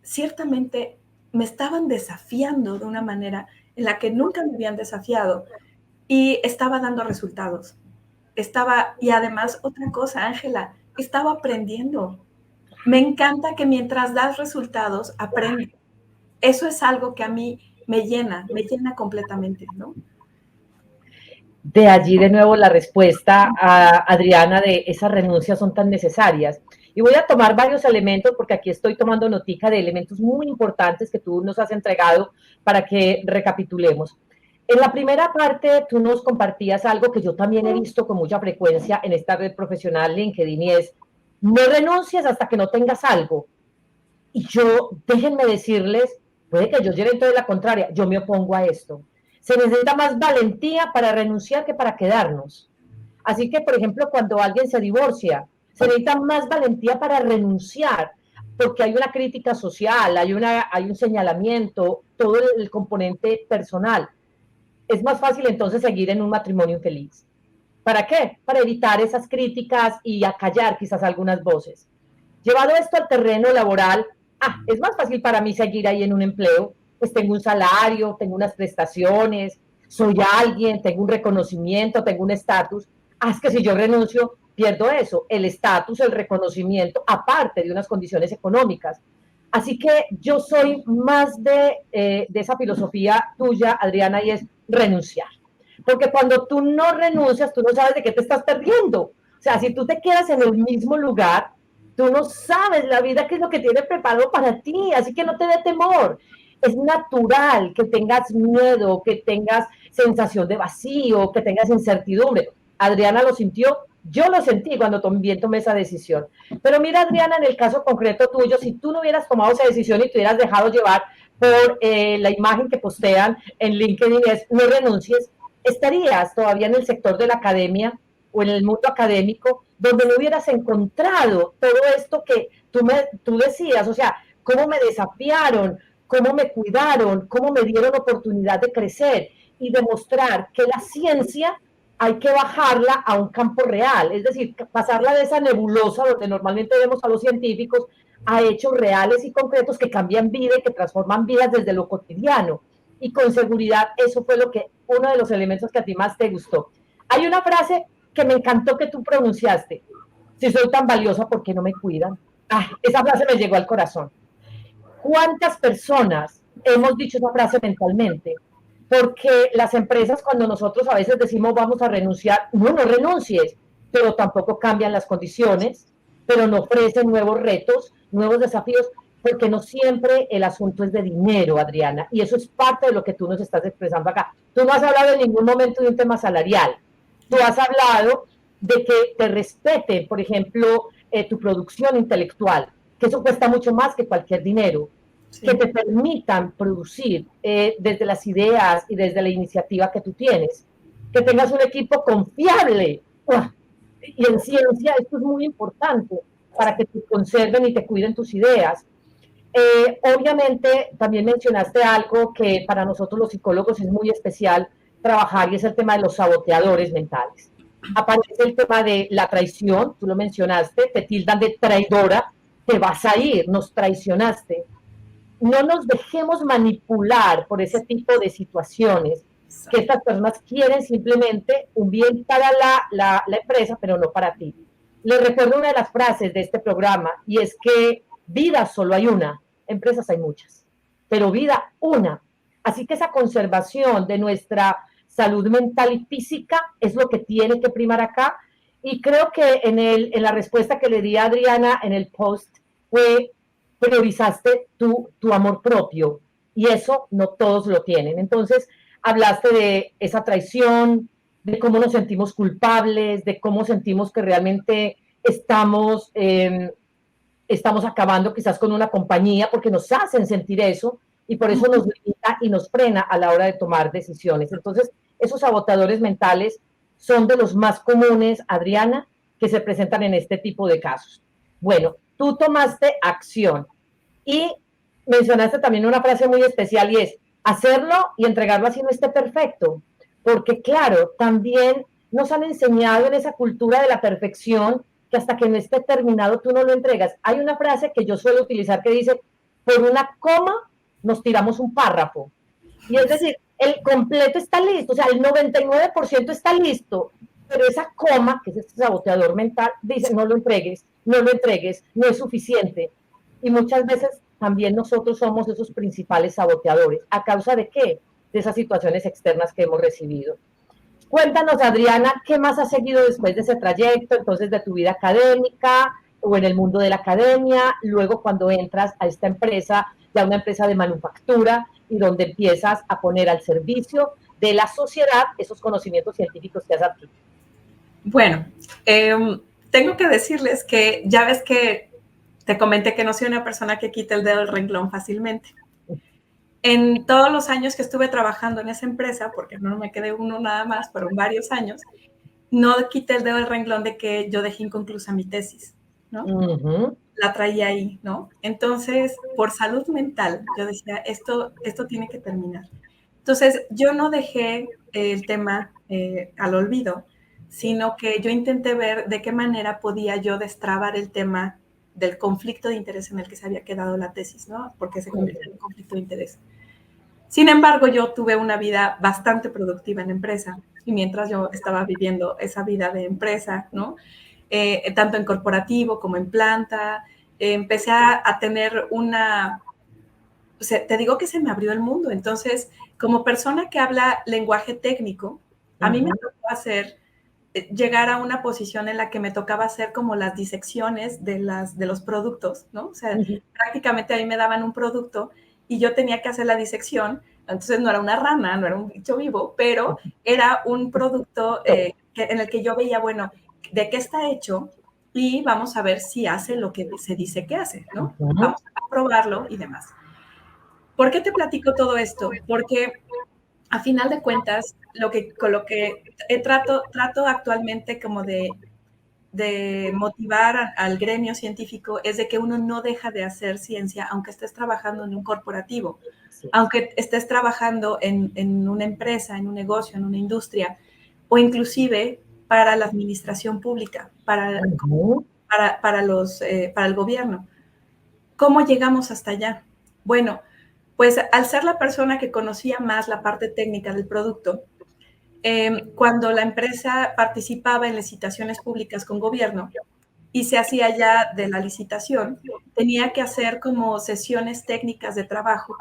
Ciertamente me estaban desafiando de una manera en la que nunca me habían desafiado y estaba dando resultados. Y además, otra cosa, Ángela, estaba aprendiendo. Me encanta que mientras das resultados, aprendes. Eso es algo que a mí me llena completamente, ¿no? De allí de nuevo la respuesta a Adriana de esas renuncias son tan necesarias. Y voy a tomar varios elementos porque aquí estoy tomando notica de elementos muy importantes que tú nos has entregado para que recapitulemos. En la primera parte tú nos compartías algo que yo también he visto con mucha frecuencia en esta red profesional LinkedIn y es, no renuncies hasta que no tengas algo. Y yo, déjenme decirles, puede que yo lleve entonces la contraria, yo me opongo a esto. Se necesita más valentía para renunciar que para quedarnos. Así que, por ejemplo, cuando alguien se divorcia, se necesita más valentía para renunciar, porque hay una crítica social, hay un señalamiento, todo el componente personal. Es más fácil entonces seguir en un matrimonio infeliz. ¿Para qué? Para evitar esas críticas y acallar quizás algunas voces. Llevado esto al terreno laboral, es más fácil para mí seguir ahí en un empleo, pues tengo un salario, tengo unas prestaciones, soy alguien, tengo un reconocimiento, tengo un estatus. Es que si yo renuncio, pierdo eso, el estatus, el reconocimiento, aparte de unas condiciones económicas. Así que yo soy más de esa filosofía tuya, Adriana, y es renunciar. Porque cuando tú no renuncias, tú no sabes de qué te estás perdiendo. O sea, si tú te quedas en el mismo lugar, tú no sabes la vida qué es lo que tiene preparado para ti, así que no te dé temor. Es natural que tengas miedo, que tengas sensación de vacío, que tengas incertidumbre. Adriana lo sintió, yo lo sentí cuando también tomé esa decisión. Pero mira, Adriana, en el caso concreto tuyo, si tú no hubieras tomado esa decisión y te hubieras dejado llevar por la imagen que postean en LinkedIn, es no renuncies, estarías todavía en el sector de la academia o en el mundo académico, donde no hubieras encontrado todo esto que tú decías, o sea, cómo me desafiaron, cómo me cuidaron, cómo me dieron oportunidad de crecer y demostrar que la ciencia hay que bajarla a un campo real, es decir, pasarla de esa nebulosa donde normalmente vemos a los científicos a hechos reales y concretos que cambian vida y que transforman vidas desde lo cotidiano. Y con seguridad eso fue uno de los elementos que a ti más te gustó. Hay una frase que me encantó que tú pronunciaste: si soy tan valiosa, ¿por qué no me cuidan? Esa frase me llegó al corazón. ¿Cuántas personas hemos dicho esa frase mentalmente? Porque las empresas, cuando nosotros a veces decimos vamos a renunciar, no renuncies, pero tampoco cambian las condiciones, pero no ofrecen nuevos retos, nuevos desafíos, porque no siempre el asunto es de dinero, Adriana, y eso es parte de lo que tú nos estás expresando acá. Tú no has hablado en ningún momento de un tema salarial, tú has hablado de que te respeten, por ejemplo, tu producción intelectual, que eso cuesta mucho más que cualquier dinero, sí, que te permitan producir desde las ideas y desde la iniciativa que tú tienes, que tengas un equipo confiable. Y en ciencia esto es muy importante para que te conserven y te cuiden tus ideas. Obviamente también mencionaste algo que para nosotros los psicólogos es muy especial trabajar, y es el tema de los saboteadores mentales. Aparece el tema de la traición, tú lo mencionaste, te tildan de traidora, te vas a ir, nos traicionaste. No nos dejemos manipular por ese tipo de situaciones, que estas personas quieren simplemente un bien para la empresa, pero no para ti. Les recuerdo una de las frases de este programa, y es que vida solo hay una, empresas hay muchas, pero vida una. Así que esa conservación de nuestra salud mental y física es lo que tiene que primar acá. Y creo que en la respuesta que le di a Adriana en el post fue: priorizaste tu amor propio, y eso no todos lo tienen. Entonces, hablaste de esa traición, de cómo nos sentimos culpables, de cómo sentimos que realmente estamos acabando quizás con una compañía, porque nos hacen sentir eso, y por eso nos limita y nos frena a la hora de tomar decisiones. Entonces, esos saboteadores mentales son de los más comunes, Adriana, que se presentan en este tipo de casos. Bueno, tú tomaste acción y mencionaste también una frase muy especial, y es hacerlo y entregarlo así no esté perfecto, porque claro, también nos han enseñado en esa cultura de la perfección que hasta que no esté terminado tú no lo entregas. Hay una frase que yo suelo utilizar que dice: por una coma nos tiramos un párrafo, y es decir, el completo está listo, o sea, el 99% está listo, pero esa coma, que es este saboteador mental, dice no lo entregues, no lo entregues, no es suficiente. Y muchas veces también nosotros somos esos principales saboteadores. ¿A causa de qué? De esas situaciones externas que hemos recibido. Cuéntanos, Adriana, ¿qué más has seguido después de ese trayecto, entonces, de tu vida académica o en el mundo de la academia, luego cuando entras a esta empresa, ya una empresa de manufactura, y donde empiezas a poner al servicio de la sociedad esos conocimientos científicos que has adquirido? Bueno, tengo que decirles que ya ves que te comenté que no soy una persona que quita el dedo del renglón fácilmente. En todos los años que estuve trabajando en esa empresa, porque no me quedé uno nada más, fueron varios años, no quité el dedo del renglón de que yo dejé inconclusa mi tesis, ¿no? La traía ahí, ¿no? Entonces, por salud mental, yo decía, esto tiene que terminar. Entonces, yo no dejé el tema al olvido, sino que yo intenté ver de qué manera podía yo destrabar el tema del conflicto de interés en el que se había quedado la tesis, ¿no? Porque se convirtió en un conflicto de interés. Sin embargo, yo tuve una vida bastante productiva en la empresa y mientras yo estaba viviendo esa vida de empresa, ¿no? Tanto en corporativo como en planta, empecé a tener una, o sea, te digo que se me abrió el mundo. Entonces, como persona que habla lenguaje técnico, a mí me tocó llegar a una posición en la que me tocaba hacer como las disecciones de los productos, ¿no? O sea, prácticamente a mí me daban un producto y yo tenía que hacer la disección. Entonces no era una rana, no era un bicho vivo, pero era un producto en el que yo veía, bueno, de qué está hecho y vamos a ver si hace lo que se dice que hace, ¿no? Vamos a probarlo y demás. ¿Por qué te platico todo esto? Porque a final de cuentas, con lo que trato actualmente como de motivar al gremio científico es de que uno no deja de hacer ciencia aunque estés trabajando en un corporativo, aunque estés trabajando en una empresa, en un negocio, en una industria, o inclusive para la administración pública, para el gobierno. ¿Cómo llegamos hasta allá? Bueno, pues al ser la persona que conocía más la parte técnica del producto, cuando la empresa participaba en licitaciones públicas con gobierno y se hacía ya de la licitación, tenía que hacer como sesiones técnicas de trabajo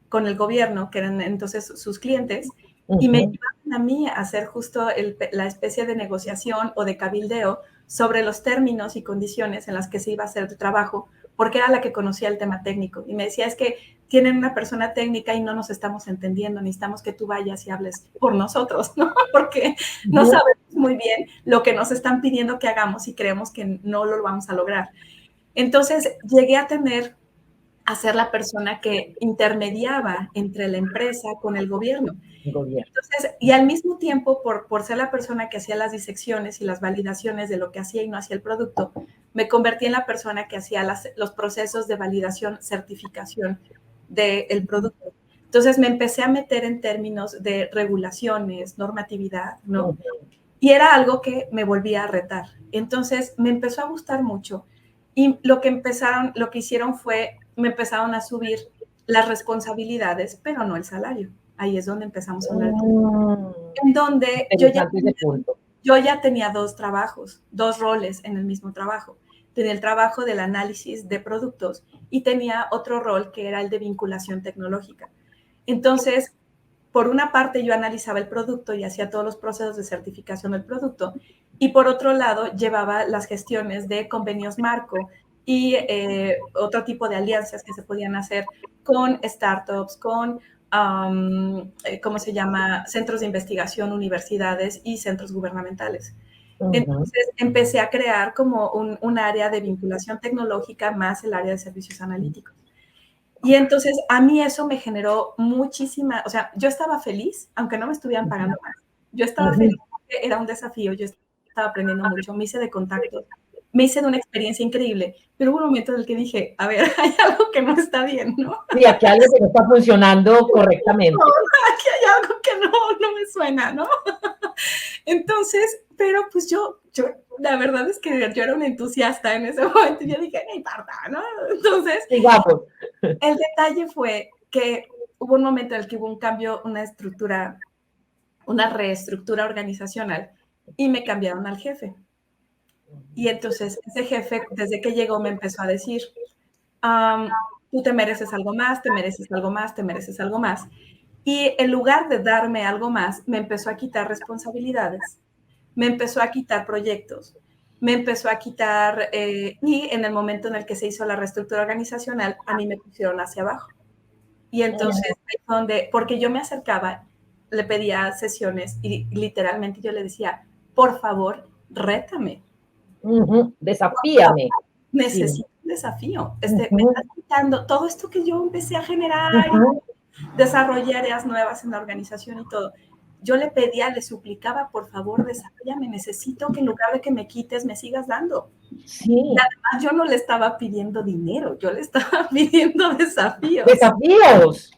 con el gobierno, que eran entonces sus clientes, y me llevaban a mí a hacer justo la especie de negociación o de cabildeo sobre los términos y condiciones en las que se iba a hacer el trabajo, porque era la que conocía el tema técnico. Y me decía, es que tienen una persona técnica y no nos estamos entendiendo, necesitamos que tú vayas y hables por nosotros, ¿no? Porque no sabemos muy bien lo que nos están pidiendo que hagamos y creemos que no lo vamos a lograr. Entonces, llegué a ser la persona que intermediaba entre la empresa con el gobierno. Entonces, y al mismo tiempo, por ser la persona que hacía las disecciones y las validaciones de lo que hacía y no hacía el producto, me convertí en la persona que hacía los procesos de validación, certificación del producto. Entonces me empecé a meter en términos de regulaciones, normatividad, ¿no? Y era algo que me volvía a retar. Entonces me empezó a gustar mucho y lo que hicieron fue, me empezaron a subir las responsabilidades, pero no el salario. Ahí es donde empezamos a hablar. En donde yo ya tenía dos trabajos, dos roles en el mismo trabajo. Tenía el trabajo del análisis de productos y tenía otro rol que era el de vinculación tecnológica. Entonces, por una parte yo analizaba el producto y hacía todos los procesos de certificación del producto y por otro lado llevaba las gestiones de convenios marco y otro tipo de alianzas que se podían hacer con startups, con ¿cómo se llama? Centros de investigación, universidades y centros gubernamentales. Entonces empecé a crear como un área de vinculación tecnológica más el área de servicios analíticos. Y entonces a mí eso me generó muchísima, o sea, yo estaba feliz, aunque no me estuvieran pagando más. Yo estaba feliz porque era un desafío, yo estaba aprendiendo mucho, me hice de contactos, me hice de una experiencia increíble, pero hubo un momento en el que dije, a ver, hay algo que no está bien, ¿no? Sí, aquí hay algo que no está funcionando correctamente. No, aquí hay algo que no me suena, ¿no? Entonces, pero pues yo, la verdad es que yo era una entusiasta en ese momento, y yo dije, no importa, ¿no? Entonces, sigamos. El detalle fue que hubo un momento en el que hubo un cambio, una reestructura organizacional y me cambiaron al jefe. Y entonces ese jefe, desde que llegó, me empezó a decir, tú te mereces algo más, te mereces algo más, te mereces algo más. Y en lugar de darme algo más, me empezó a quitar responsabilidades, me empezó a quitar proyectos, me empezó a quitar, y en el momento en el que se hizo la reestructura organizacional, a mí me pusieron hacia abajo. Y entonces, porque yo me acercaba, le pedía sesiones y literalmente yo le decía, por favor, rétame. Desafíame. Necesito un desafío. Me estás quitando todo esto que yo empecé a generar desarrollé áreas nuevas en la organización y todo. Yo le pedía, le suplicaba, por favor, desarrollame, necesito que en lugar de que me quites, me sigas dando. Sí. Y además, yo no le estaba pidiendo dinero, yo le estaba pidiendo desafíos. ¡Desafíos!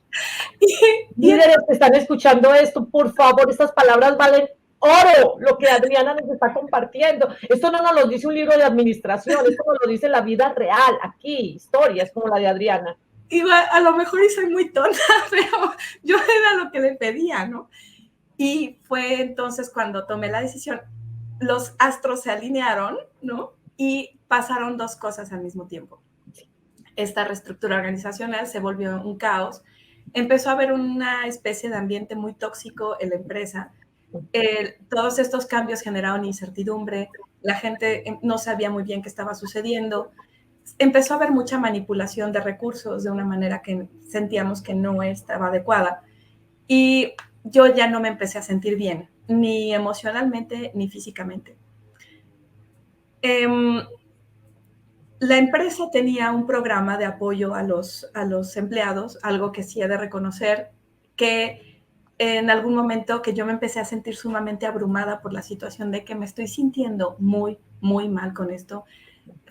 Líderes que están escuchando esto, por favor, estas palabras valen oro, lo que Adriana nos está compartiendo. Esto no nos lo dice un libro de administración, esto nos lo dice la vida real, aquí, historias como la de Adriana. A lo mejor y soy muy tonta, pero yo era lo que le pedía, ¿no? Y fue entonces cuando tomé la decisión, los astros se alinearon, ¿no? Y pasaron dos cosas al mismo tiempo. Esta reestructura organizacional se volvió un caos. Empezó a haber una especie de ambiente muy tóxico en la empresa. Todos estos cambios generaron incertidumbre. La gente no sabía muy bien qué estaba sucediendo. Empezó a haber mucha manipulación de recursos de una manera que sentíamos que no estaba adecuada. Y yo ya no me empecé a sentir bien, ni emocionalmente ni físicamente. La empresa tenía un programa de apoyo a los empleados, algo que sí he de reconocer, que en algún momento que yo me empecé a sentir sumamente abrumada por la situación de que me estoy sintiendo muy, muy mal con esto.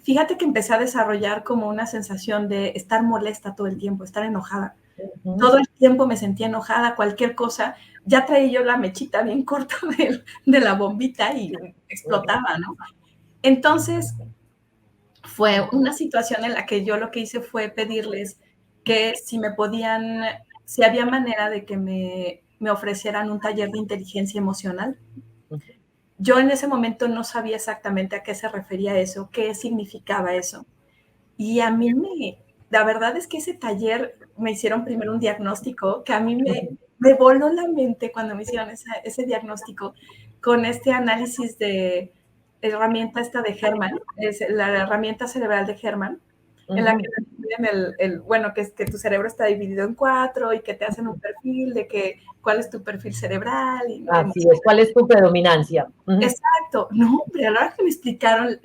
Fíjate que empecé a desarrollar como una sensación de estar molesta todo el tiempo, estar enojada. Todo el tiempo me sentía enojada, cualquier cosa. Ya traía yo la mechita bien corta de la bombita y explotaba, ¿no? Entonces, fue una situación en la que yo lo que hice fue pedirles que si me podían, si había manera de que me ofrecieran un taller de inteligencia emocional. Yo en ese momento no sabía exactamente a qué se refería eso, qué significaba eso. Y a mí la verdad es que ese taller me hicieron primero un diagnóstico que a mí me voló la mente cuando me hicieron ese diagnóstico con este análisis de herramienta esta de Herman, es la herramienta cerebral de Herman, en la que bueno, que tu cerebro está dividido en 4 y que te hacen un perfil de que cuál es tu perfil cerebral. Y así es, ¿cuál es tu predominancia? Exacto. No, hombre, a la hora que me explicaron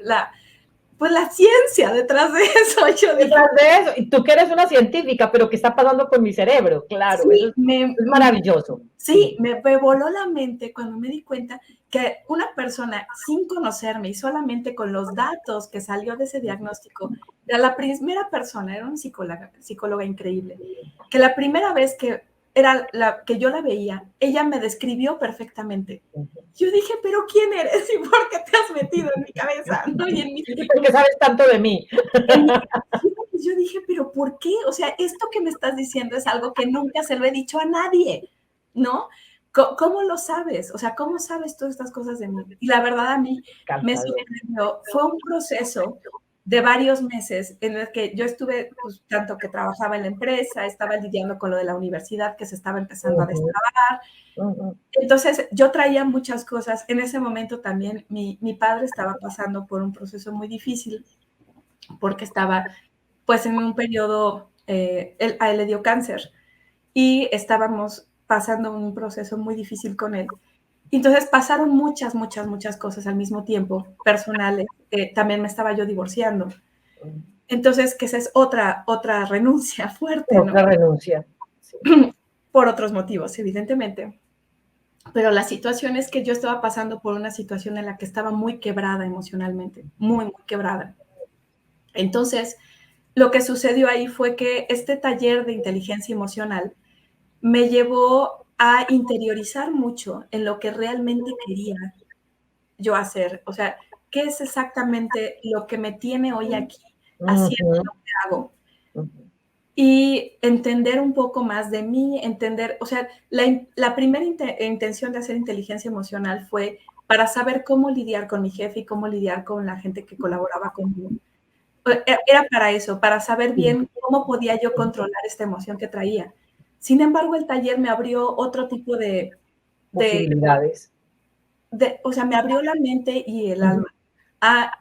pues la ciencia detrás de eso. Yo dije, detrás de eso, y tú que eres una científica, pero ¿qué está pasando con mi cerebro? Claro, sí, eso es maravilloso. Sí, me voló la mente cuando me di cuenta que una persona sin conocerme y solamente con los datos que salió de ese diagnóstico, era la primera persona, era una psicóloga increíble, que la primera vez que que yo la veía, ella me describió perfectamente. Yo dije, pero ¿quién eres y por qué te has metido en mi cabeza? ¿No? ¿Y por qué sabes tanto de mí? Yo dije, pero ¿por qué? O sea, esto que me estás diciendo es algo que nunca se lo he dicho a nadie, ¿no? ¿Cómo lo sabes? O sea, ¿cómo sabes todas estas cosas de mí? Y la verdad a mí me sorprendió. Fue un proceso de varios meses en el que yo estuve, pues, tanto que trabajaba en la empresa, estaba lidiando con lo de la universidad que se estaba empezando a destrabar. Entonces, yo traía muchas cosas. En ese momento también mi padre estaba pasando por un proceso muy difícil porque estaba, pues, en un periodo, a él le dio cáncer y estábamos pasando un proceso muy difícil con él. Entonces pasaron muchas, muchas, muchas cosas al mismo tiempo, personales. También me estaba yo divorciando. Entonces, que esa es otra renuncia fuerte, otra ¿no? renuncia. Sí. Por otros motivos, evidentemente. Pero la situación es que yo estaba pasando por una situación en la que estaba muy quebrada emocionalmente, muy, muy quebrada. Entonces, lo que sucedió ahí fue que este taller de inteligencia emocional me llevó a interiorizar mucho en lo que realmente quería yo hacer. O sea, ¿qué es exactamente lo que me tiene hoy aquí haciendo lo que hago? Y entender un poco más de mí, entender, o sea, la primera intención de hacer inteligencia emocional fue para saber cómo lidiar con mi jefe y cómo lidiar con la gente que colaboraba conmigo. Era para eso, para saber bien cómo podía yo controlar esta emoción que traía. Sin embargo, el taller me abrió otro tipo de posibilidades. O sea, me abrió la mente y el alma a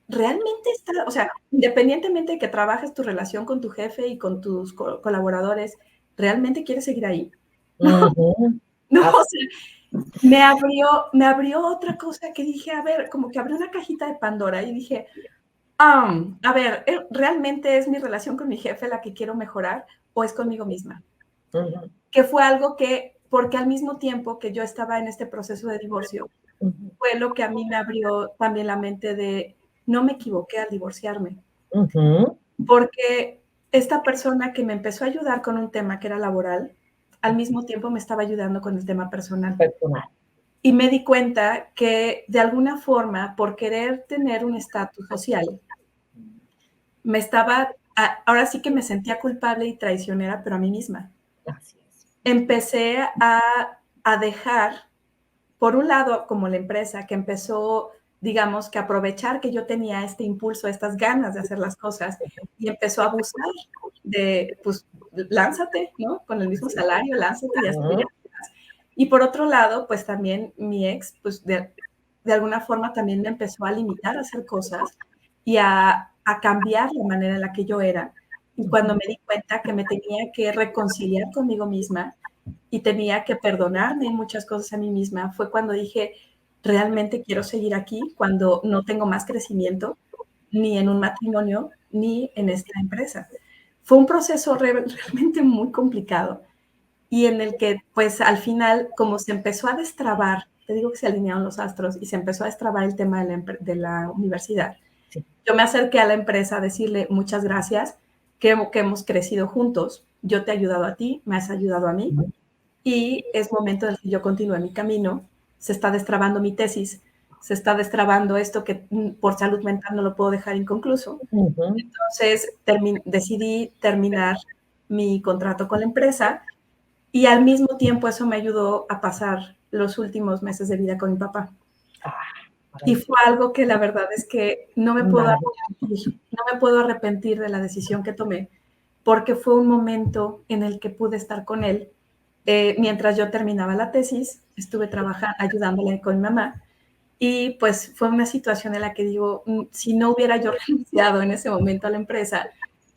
realmente estar, o sea, independientemente de que trabajes tu relación con tu jefe y con tus colaboradores, ¿realmente quieres seguir ahí? No, no, o sea, me abrió otra cosa que dije, a ver, como que abrió una cajita de Pandora y dije, a ver, ¿realmente es mi relación con mi jefe la que quiero mejorar o es conmigo misma? que fue algo que, porque al mismo tiempo que yo estaba en este proceso de divorcio, fue lo que a mí me abrió también la mente de no me equivoqué al divorciarme. Porque esta persona que me empezó a ayudar con un tema que era laboral, al mismo tiempo me estaba ayudando con el tema personal. Y me di cuenta que de alguna forma, por querer tener un estatus social, me estaba, ahora sí que me sentía culpable y traicionera, pero a mí misma. Así es. Empecé a dejar, por un lado, como la empresa que empezó, digamos, que aprovechar que yo tenía este impulso, estas ganas de hacer las cosas, y empezó a abusar de, pues, lánzate, ¿no? Con el mismo salario, lánzate y así. Y por otro lado, pues también mi ex, pues de alguna forma también me empezó a limitar a hacer cosas y a cambiar la manera en la que yo era. Y cuando me di cuenta que me tenía que reconciliar conmigo misma y tenía que perdonarme en muchas cosas a mí misma, fue cuando dije, realmente quiero seguir aquí cuando no tengo más crecimiento, ni en un matrimonio, ni en esta empresa. Fue un proceso realmente muy complicado y en el que, pues, al final, como se empezó a destrabar, te digo que se alinearon los astros y se empezó a destrabar el tema de la universidad. Sí. Yo me acerqué a la empresa a decirle muchas gracias, que hemos crecido juntos, yo te he ayudado a ti, me has ayudado a mí, y es momento de que yo continúe mi camino, se está destrabando mi tesis, se está destrabando esto que por salud mental no lo puedo dejar inconcluso. Entonces decidí terminar mi contrato con la empresa y al mismo tiempo eso me ayudó a pasar los últimos meses de vida con mi papá. Y fue algo que la verdad es que no me puedo arrepentir de la decisión que tomé, porque fue un momento en el que pude estar con él. Mientras yo terminaba la tesis, estuve trabajando, ayudándole con mi mamá, y pues fue una situación en la que digo, si no hubiera yo renunciado en ese momento a la empresa,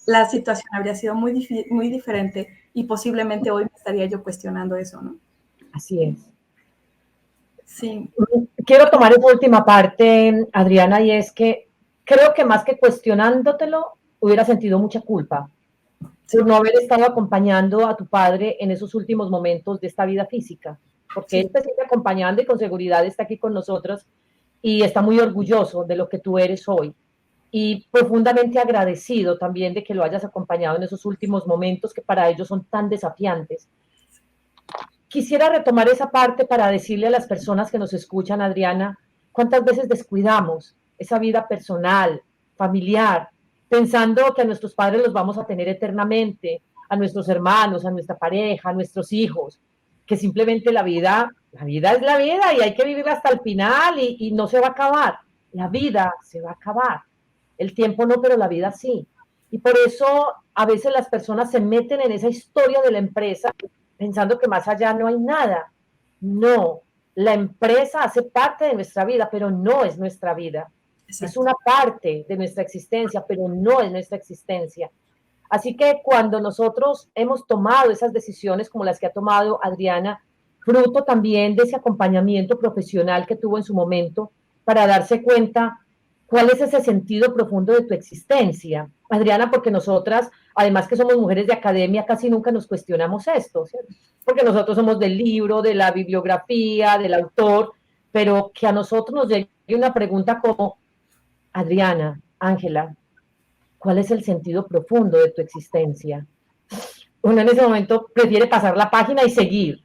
la situación habría sido muy diferente y posiblemente hoy me estaría yo cuestionando eso, ¿no? Así es. Sí. Quiero tomar esa última parte, Adriana, y es que creo que más que cuestionándotelo, hubiera sentido mucha culpa por no haber estado acompañando a tu padre en esos últimos momentos de esta vida física, porque él te sigue acompañando y con seguridad está aquí con nosotros y está muy orgulloso de lo que tú eres hoy y profundamente agradecido también de que lo hayas acompañado en esos últimos momentos que para ellos son tan desafiantes. Quisiera retomar esa parte para decirle a las personas que nos escuchan, Adriana, cuántas veces descuidamos esa vida personal, familiar, pensando que a nuestros padres los vamos a tener eternamente, a nuestros hermanos, a nuestra pareja, a nuestros hijos, que simplemente la vida es la vida y hay que vivirla hasta el final y no se va a acabar. La vida se va a acabar. El tiempo no, pero la vida sí. Y por eso a veces las personas se meten en esa historia de la empresa pensando que más allá no hay nada. No, la empresa hace parte de nuestra vida, pero no es nuestra vida. Exacto. Es una parte de nuestra existencia, pero no es nuestra existencia. Así que cuando nosotros hemos tomado esas decisiones como las que ha tomado Adriana, fruto también de ese acompañamiento profesional que tuvo en su momento para darse cuenta cuál es ese sentido profundo de tu existencia. Adriana, porque nosotras, además que somos mujeres de academia, casi nunca nos cuestionamos esto, ¿cierto? Porque nosotros somos del libro, de la bibliografía, del autor, pero que a nosotros nos llegue una pregunta como, Adriana, Ángela, ¿cuál es el sentido profundo de tu existencia? Uno en ese momento prefiere pasar la página y seguir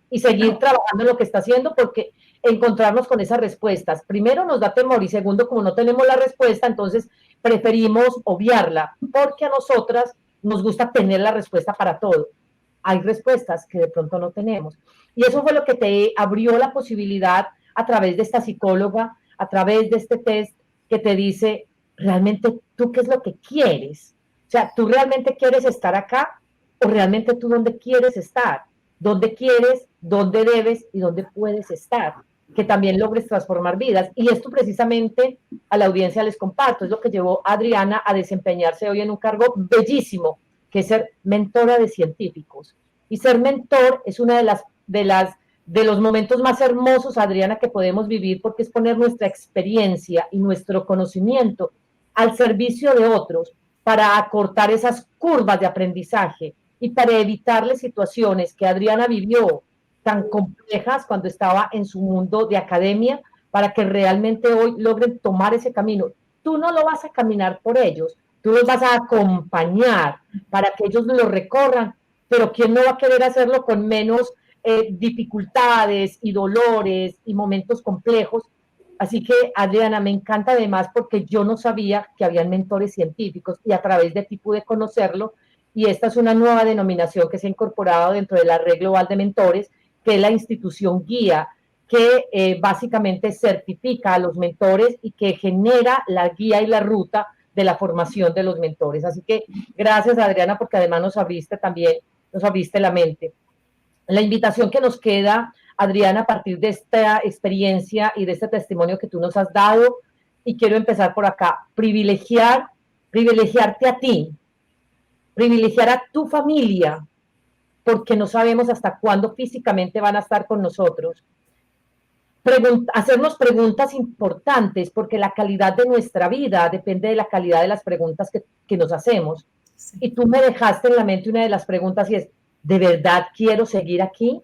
trabajando en lo que está haciendo porque encontrarnos con esas respuestas, primero nos da temor y segundo, como no tenemos la respuesta, entonces preferimos obviarla porque a nosotras nos gusta tener la respuesta para todo. Hay respuestas que de pronto no tenemos. Y eso fue lo que te abrió la posibilidad a través de esta psicóloga, a través de este test que te dice, realmente tú qué es lo que quieres. O sea, tú realmente quieres estar acá o realmente tú dónde quieres estar, dónde quieres, dónde debes y dónde puedes estar, que también logres transformar vidas. Y esto precisamente a la audiencia les comparto, es lo que llevó a Adriana a desempeñarse hoy en un cargo bellísimo, que es ser mentora de científicos. Y ser mentor es una de los momentos más hermosos, Adriana, que podemos vivir, porque es poner nuestra experiencia y nuestro conocimiento al servicio de otros para acortar esas curvas de aprendizaje y para evitarle situaciones que Adriana vivió tan complejas cuando estaba en su mundo de academia, para que realmente hoy logren tomar ese camino. Tú no lo vas a caminar por ellos, tú los vas a acompañar para que ellos lo recorran, pero ¿quién no va a querer hacerlo con menos dificultades y dolores y momentos complejos? Así que, Adriana, me encanta además porque yo no sabía que habían mentores científicos y a través de ti pude conocerlo, y esta es una nueva denominación que se ha incorporado dentro de la Red Global de Mentores, que es la institución guía que básicamente certifica a los mentores y que genera la guía y la ruta de la formación de los mentores. Así que gracias, Adriana, porque además nos abriste la mente. La invitación que nos queda, Adriana, a partir de esta experiencia y de este testimonio que tú nos has dado, y quiero empezar por acá, privilegiarte a ti, privilegiar a tu familia, porque no sabemos hasta cuándo físicamente van a estar con nosotros. Hacernos preguntas importantes, porque la calidad de nuestra vida depende de la calidad de las preguntas que nos hacemos. Sí. Y tú me dejaste en la mente una de las preguntas y es, ¿de verdad quiero seguir aquí?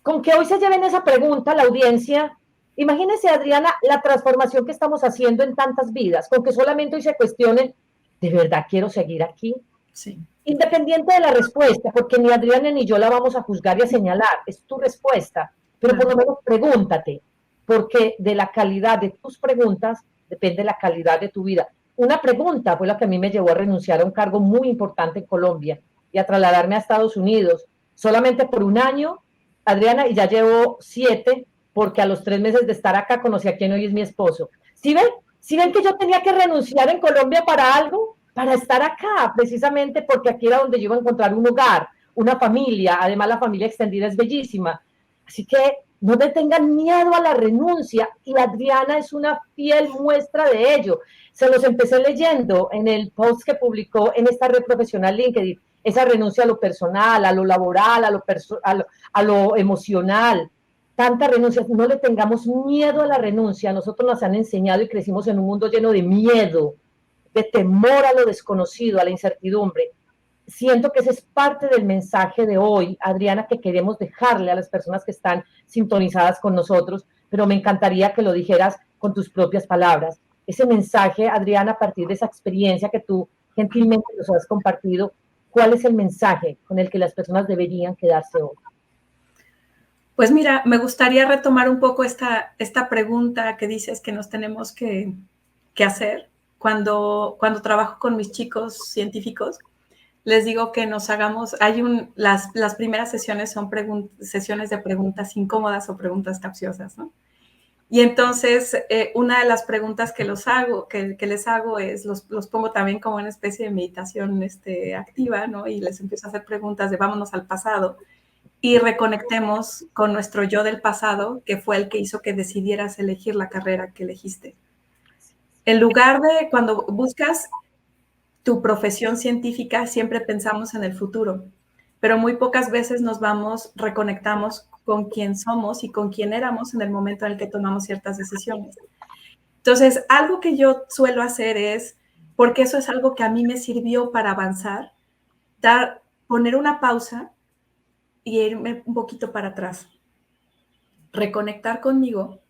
Con que hoy se lleven esa pregunta a la audiencia, imagínense, Adriana, la transformación que estamos haciendo en tantas vidas, con que solamente hoy se cuestionen, ¿de verdad quiero seguir aquí? Sí. Independiente de la respuesta, porque ni Adriana ni yo la vamos a juzgar y a señalar, es tu respuesta, pero por lo menos pregúntate, porque de la calidad de tus preguntas depende la calidad de tu vida. Una pregunta fue la que a mí me llevó a renunciar a un cargo muy importante en Colombia y a trasladarme a Estados Unidos, solamente por un año, Adriana, y ya llevo 7, porque a los 3 meses de estar acá conocí a quien hoy es mi esposo. ¿Sí ven? ¿Sí ven que yo tenía que renunciar en Colombia para algo? Para estar acá, precisamente porque aquí era donde yo iba a encontrar un hogar, una familia, además la familia extendida es bellísima. Así que no te tengan miedo a la renuncia, y Adriana es una fiel muestra de ello. Se los empecé leyendo en el post que publicó en esta red profesional LinkedIn, esa renuncia a lo personal, a lo laboral, a lo emocional, tantas renuncias. No le tengamos miedo a la renuncia. Nosotros nos han enseñado y crecimos en un mundo lleno de miedo, de temor a lo desconocido, a la incertidumbre. Siento que ese es parte del mensaje de hoy, Adriana, que queremos dejarle a las personas que están sintonizadas con nosotros, pero me encantaría que lo dijeras con tus propias palabras. Ese mensaje, Adriana, a partir de esa experiencia que tú gentilmente nos has compartido, ¿cuál es el mensaje con el que las personas deberían quedarse hoy? Pues mira, me gustaría retomar un poco esta pregunta que dices que nos tenemos que hacer. Cuando trabajo con mis chicos científicos, les digo que nos hagamos, las primeras sesiones son sesiones de preguntas incómodas o preguntas capciosas, ¿no? Y entonces, una de las preguntas que les hago es, los pongo también como una especie de meditación activa, ¿no? Y les empiezo a hacer preguntas de vámonos al pasado y reconectemos con nuestro yo del pasado, que fue el que hizo que decidieras elegir la carrera que elegiste. En lugar de, cuando buscas tu profesión científica, siempre pensamos en el futuro, pero muy pocas veces reconectamos con quién somos y con quién éramos en el momento en el que tomamos ciertas decisiones. Entonces, algo que yo suelo hacer es, porque eso es algo que a mí me sirvió para avanzar, poner una pausa y irme un poquito para atrás, reconectar conmigo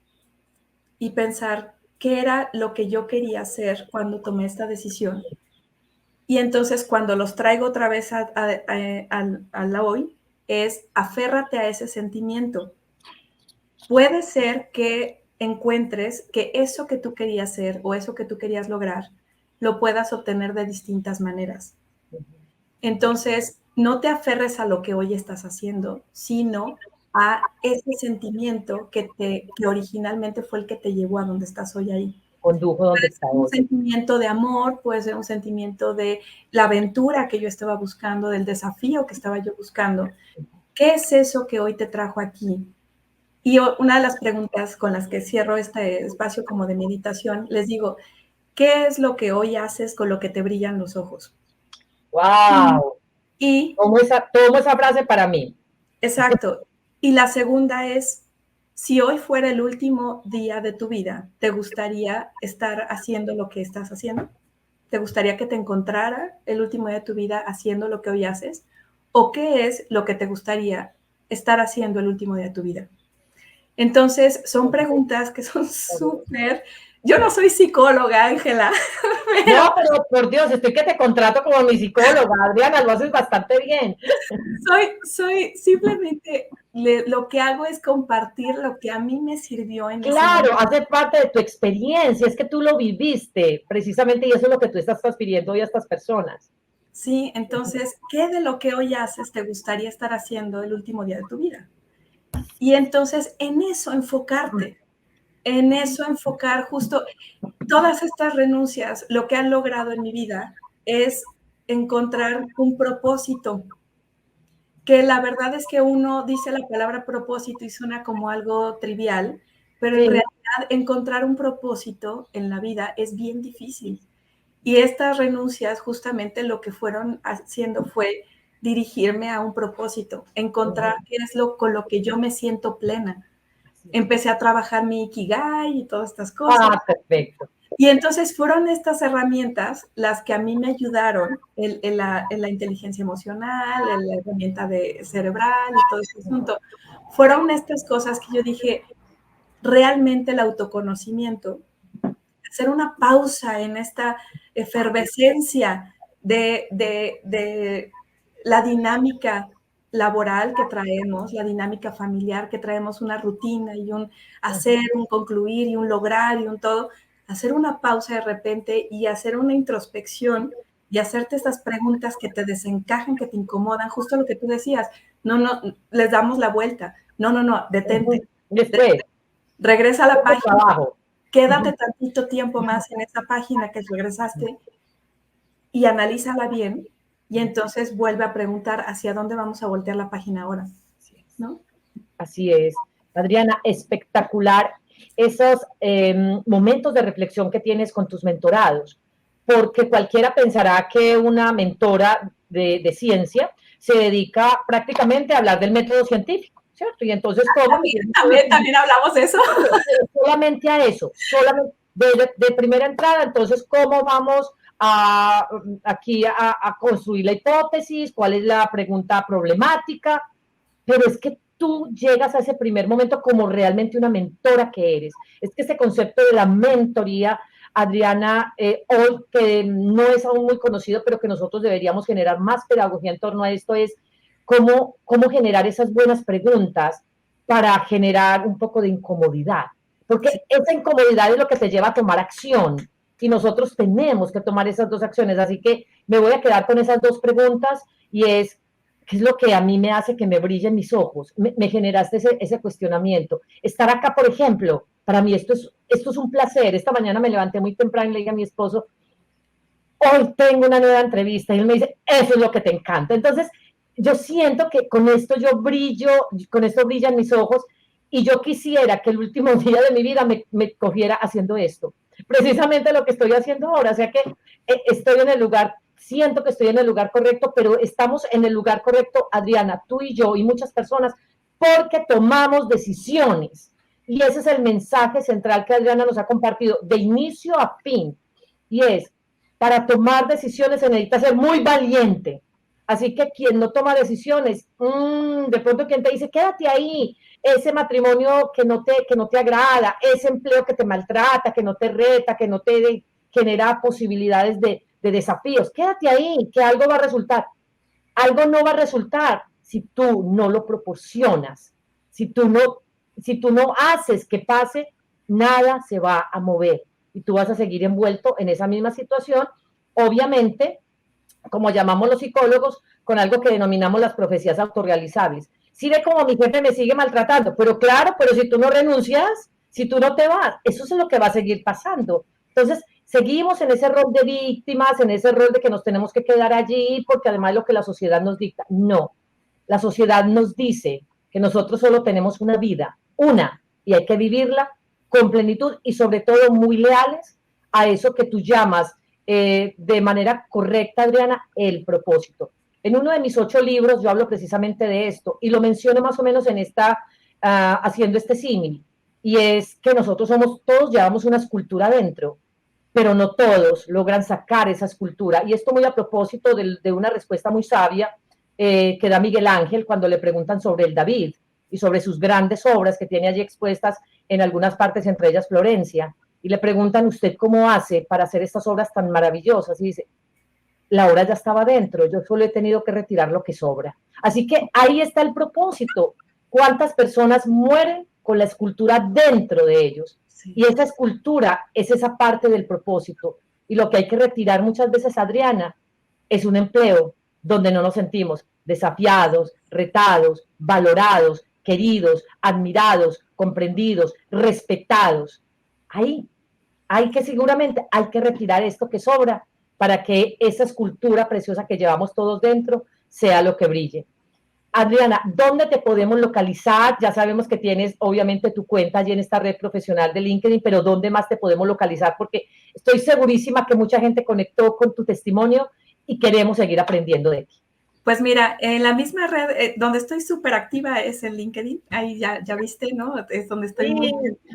y pensar qué era lo que yo quería hacer cuando tomé esta decisión. Y entonces cuando los traigo otra vez a la hoy, es aférrate a ese sentimiento. Puede ser que encuentres que eso que tú querías hacer o eso que tú querías lograr, lo puedas obtener de distintas maneras. Entonces, no te aferres a lo que hoy estás haciendo, sino a ese sentimiento que originalmente fue el que te llevó a donde estás hoy ahí. Condujo donde está hoy. Un sentimiento de amor, puede ser un sentimiento de la aventura que yo estaba buscando, del desafío que estaba yo buscando. ¿Qué es eso que hoy te trajo aquí? Y una de las preguntas con las que cierro este espacio como de meditación, les digo, ¿qué es lo que hoy haces con lo que te brillan los ojos? ¡Wow! Y tomo esa frase para mí. Exacto. Y la segunda es, si hoy fuera el último día de tu vida, ¿te gustaría estar haciendo lo que estás haciendo? ¿Te gustaría que te encontrara el último día de tu vida haciendo lo que hoy haces? ¿O qué es lo que te gustaría estar haciendo el último día de tu vida? Entonces, son preguntas que son súper... Yo no soy psicóloga, Ángela. No, pero por Dios, estoy que te contrato como mi psicóloga, Adriana, lo haces bastante bien. Soy simplemente, lo que hago es compartir lo que a mí me sirvió en ese Claro, momento. hace parte de tu experiencia, es que tú lo viviste precisamente y eso es lo que tú estás transfiriendo hoy a estas personas. Sí, entonces, ¿qué de lo que hoy haces te gustaría estar haciendo el último día de tu vida? Y entonces, en eso enfocar justo todas estas renuncias, lo que han logrado en mi vida es encontrar un propósito, que la verdad es que uno dice la palabra propósito y suena como algo trivial, pero en Sí. realidad encontrar un propósito en la vida es bien difícil. Y estas renuncias justamente lo que fueron haciendo fue dirigirme a un propósito, encontrar qué es con lo que yo me siento plena. Empecé a trabajar mi Ikigai y todas estas cosas. Ah, perfecto. Y entonces fueron estas herramientas las que a mí me ayudaron en la inteligencia emocional, en la herramienta cerebral y todo este asunto. Fueron estas cosas que yo dije, realmente el autoconocimiento, hacer una pausa en esta efervescencia de la dinámica laboral que traemos, la dinámica familiar que traemos, una rutina y un hacer, un concluir y un lograr y un todo, hacer una pausa de repente y hacer una introspección y hacerte estas preguntas que te desencajan, que te incomodan, justo lo que tú decías, no, les damos la vuelta, no, detente, Después, regresa a la página, trabajo. quédate tantito tiempo más en esa página que regresaste y analízala bien y entonces vuelve a preguntar hacia dónde vamos a voltear la página ahora, ¿no? Así es. Adriana, espectacular esos momentos de reflexión que tienes con tus mentorados, porque cualquiera pensará que una mentora de ciencia se dedica prácticamente a hablar del método científico, ¿cierto? Y entonces, ¿cómo? También hablamos de eso. Solamente a eso, solamente de primera entrada, entonces, ¿cómo vamos aquí a construir la hipótesis? ¿Cuál es la pregunta problemática? Pero es que tú llegas a ese primer momento como realmente una mentora que eres. Es que ese concepto de la mentoría, Adriana, hoy que no es aún muy conocido, pero que nosotros deberíamos generar más pedagogía en torno a esto, es cómo generar esas buenas preguntas para generar un poco de incomodidad. Porque sí, esa incomodidad es lo que te lleva a tomar acción. Y nosotros tenemos que tomar esas dos acciones. Así que me voy a quedar con esas dos preguntas y es, ¿qué es lo que a mí me hace que me brillen mis ojos? Me generaste ese cuestionamiento. Estar acá, por ejemplo, para mí esto es un placer. Esta mañana me levanté muy temprano y le dije a mi esposo, hoy tengo una nueva entrevista. Y él me dice, eso es lo que te encanta. Entonces, yo siento que con esto yo brillo, con esto brillan mis ojos y yo quisiera que el último día de mi vida me cogiera haciendo esto. Precisamente lo que estoy haciendo ahora. O sea que estoy en el lugar, siento que estoy en el lugar correcto, pero estamos en el lugar correcto, Adriana, tú y yo y muchas personas, porque tomamos decisiones. Y ese es el mensaje central que Adriana nos ha compartido de inicio a fin. Y es, para tomar decisiones se necesita ser muy valiente. Así que quien no toma decisiones, de pronto quien te dice, quédate ahí, ese matrimonio que no te agrada, ese empleo que te maltrata, que no te reta, que no te genera posibilidades de desafíos, quédate ahí, que algo va a resultar. Algo no va a resultar si tú no lo proporcionas, si tú no haces que pase, nada se va a mover y tú vas a seguir envuelto en esa misma situación, obviamente, como llamamos los psicólogos, con algo que denominamos las profecías autorrealizables. Sí ve como mi jefe me sigue maltratando, pero claro, pero si tú no renuncias, si tú no te vas, eso es lo que va a seguir pasando. Entonces, seguimos en ese rol de víctimas, en ese rol de que nos tenemos que quedar allí, porque además es lo que la sociedad nos dicta. No, la sociedad nos dice que nosotros solo tenemos una vida, una, y hay que vivirla con plenitud y sobre todo muy leales a eso que tú llamas de manera correcta, Adriana, el propósito. En uno de mis 8 libros yo hablo precisamente de esto y lo menciono más o menos en haciendo este símil, y es que nosotros todos llevamos una escultura dentro, pero no todos logran sacar esa escultura. Y esto muy a propósito de una respuesta muy sabia que da Miguel Ángel cuando le preguntan sobre el David y sobre sus grandes obras que tiene allí expuestas en algunas partes, entre ellas Florencia, y le preguntan, ¿usted cómo hace para hacer estas obras tan maravillosas? Y dice, la obra ya estaba dentro, yo solo he tenido que retirar lo que sobra. Así que ahí está el propósito. ¿Cuántas personas mueren con la escultura dentro de ellos? Sí. Y esa escultura es esa parte del propósito. Y lo que hay que retirar muchas veces, Adriana, es un empleo donde no nos sentimos desafiados, retados, valorados, queridos, admirados, comprendidos, respetados. Ahí hay que seguramente, hay que retirar esto que sobra para que esa escultura preciosa que llevamos todos dentro sea lo que brille. Adriana, ¿dónde te podemos localizar? Ya sabemos que tienes obviamente tu cuenta allí en esta red profesional de LinkedIn, pero ¿dónde más te podemos localizar? Porque estoy segurísima que mucha gente conectó con tu testimonio y queremos seguir aprendiendo de ti. Pues mira, en la misma red donde estoy súper activa es en LinkedIn. Ahí ya viste, ¿no? Es donde estoy. Sí.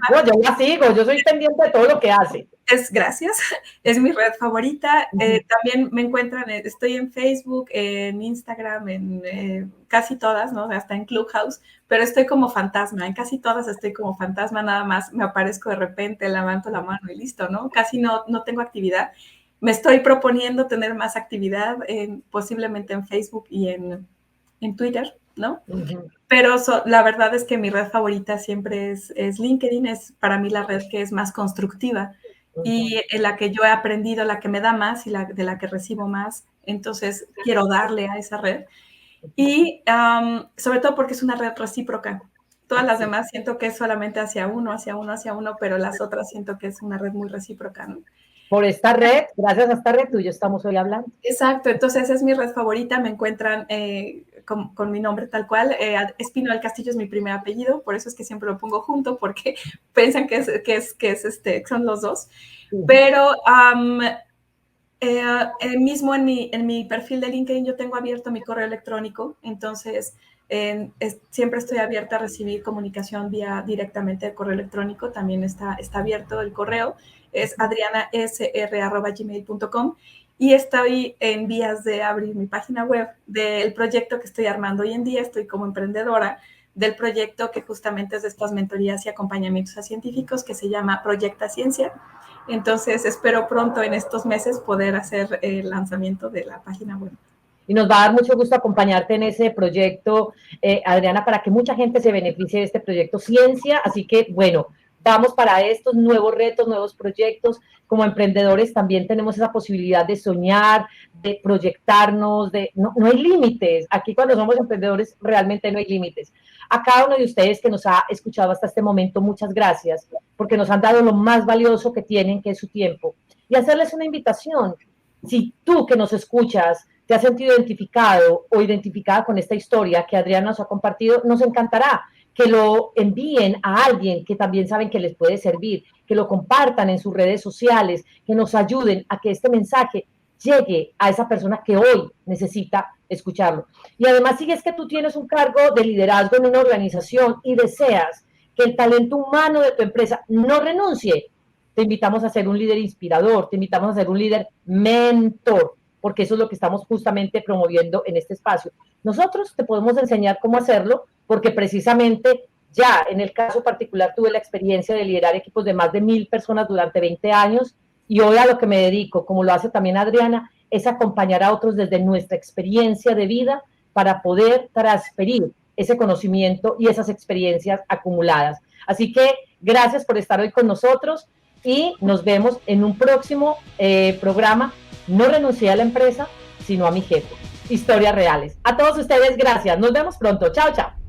Bueno, yo la sigo, yo soy pendiente de todo lo que hace. Gracias, es mi red favorita. También me encuentran, estoy en Facebook, en Instagram, en casi todas, ¿no? Hasta en Clubhouse, pero estoy como fantasma. En casi todas estoy como fantasma, nada más me aparezco de repente, levanto la mano y listo, ¿no? Casi no tengo actividad. Me estoy proponiendo tener más actividad, posiblemente en Facebook y en Twitter, ¿no? Pero la verdad es que mi red favorita siempre es LinkedIn, es para mí la red que es más constructiva y en la que yo he aprendido, la que me da más y de la que recibo más. Entonces, quiero darle a esa red. Y sobre todo porque es una red recíproca. Todas las demás siento que es solamente hacia uno, pero las otras siento que es una red muy recíproca, ¿no? Por esta red, gracias a esta red, tú y yo estamos hoy hablando. Exacto, entonces es mi red favorita, me encuentran con mi nombre tal cual. Espino del Castillo es mi primer apellido, por eso es que siempre lo pongo junto, porque piensan que son los dos. Pero mismo en mi perfil de LinkedIn yo tengo abierto mi correo electrónico, entonces siempre estoy abierta a recibir comunicación directamente de correo electrónico, también está abierto el correo, es adrianasr@gmail.com y estoy en vías de abrir mi página web del proyecto que estoy armando hoy en día. Estoy como emprendedora del proyecto que justamente es de estas mentorías y acompañamientos a científicos que se llama Proyecta Ciencia. Entonces, espero pronto en estos meses poder hacer el lanzamiento de la página web. Y nos va a dar mucho gusto acompañarte en ese proyecto, Adriana, para que mucha gente se beneficie de este proyecto Ciencia. Así que, bueno, vamos para estos nuevos retos, nuevos proyectos. Como emprendedores también tenemos esa posibilidad de soñar, de proyectarnos, no hay límites. Aquí cuando somos emprendedores realmente no hay límites. A cada uno de ustedes que nos ha escuchado hasta este momento, muchas gracias, porque nos han dado lo más valioso que tienen, que es su tiempo. Y hacerles una invitación. Si tú que nos escuchas te has sentido identificado o identificada con esta historia que Adriana nos ha compartido, nos encantará que lo envíen a alguien que también saben que les puede servir, que lo compartan en sus redes sociales, que nos ayuden a que este mensaje llegue a esa persona que hoy necesita escucharlo. Y además, si es que tú tienes un cargo de liderazgo en una organización y deseas que el talento humano de tu empresa no renuncie, te invitamos a ser un líder inspirador, te invitamos a ser un líder mentor, porque eso es lo que estamos justamente promoviendo en este espacio. Nosotros te podemos enseñar cómo hacerlo, porque precisamente ya en el caso particular tuve la experiencia de liderar equipos de más de 1,000 personas durante 20 años y hoy a lo que me dedico, como lo hace también Adriana, es acompañar a otros desde nuestra experiencia de vida para poder transferir ese conocimiento y esas experiencias acumuladas. Así que gracias por estar hoy con nosotros y nos vemos en un próximo programa. No renuncié a la empresa, sino a mi jefe. Historias reales. A todos ustedes, gracias. Nos vemos pronto. Chao, chao.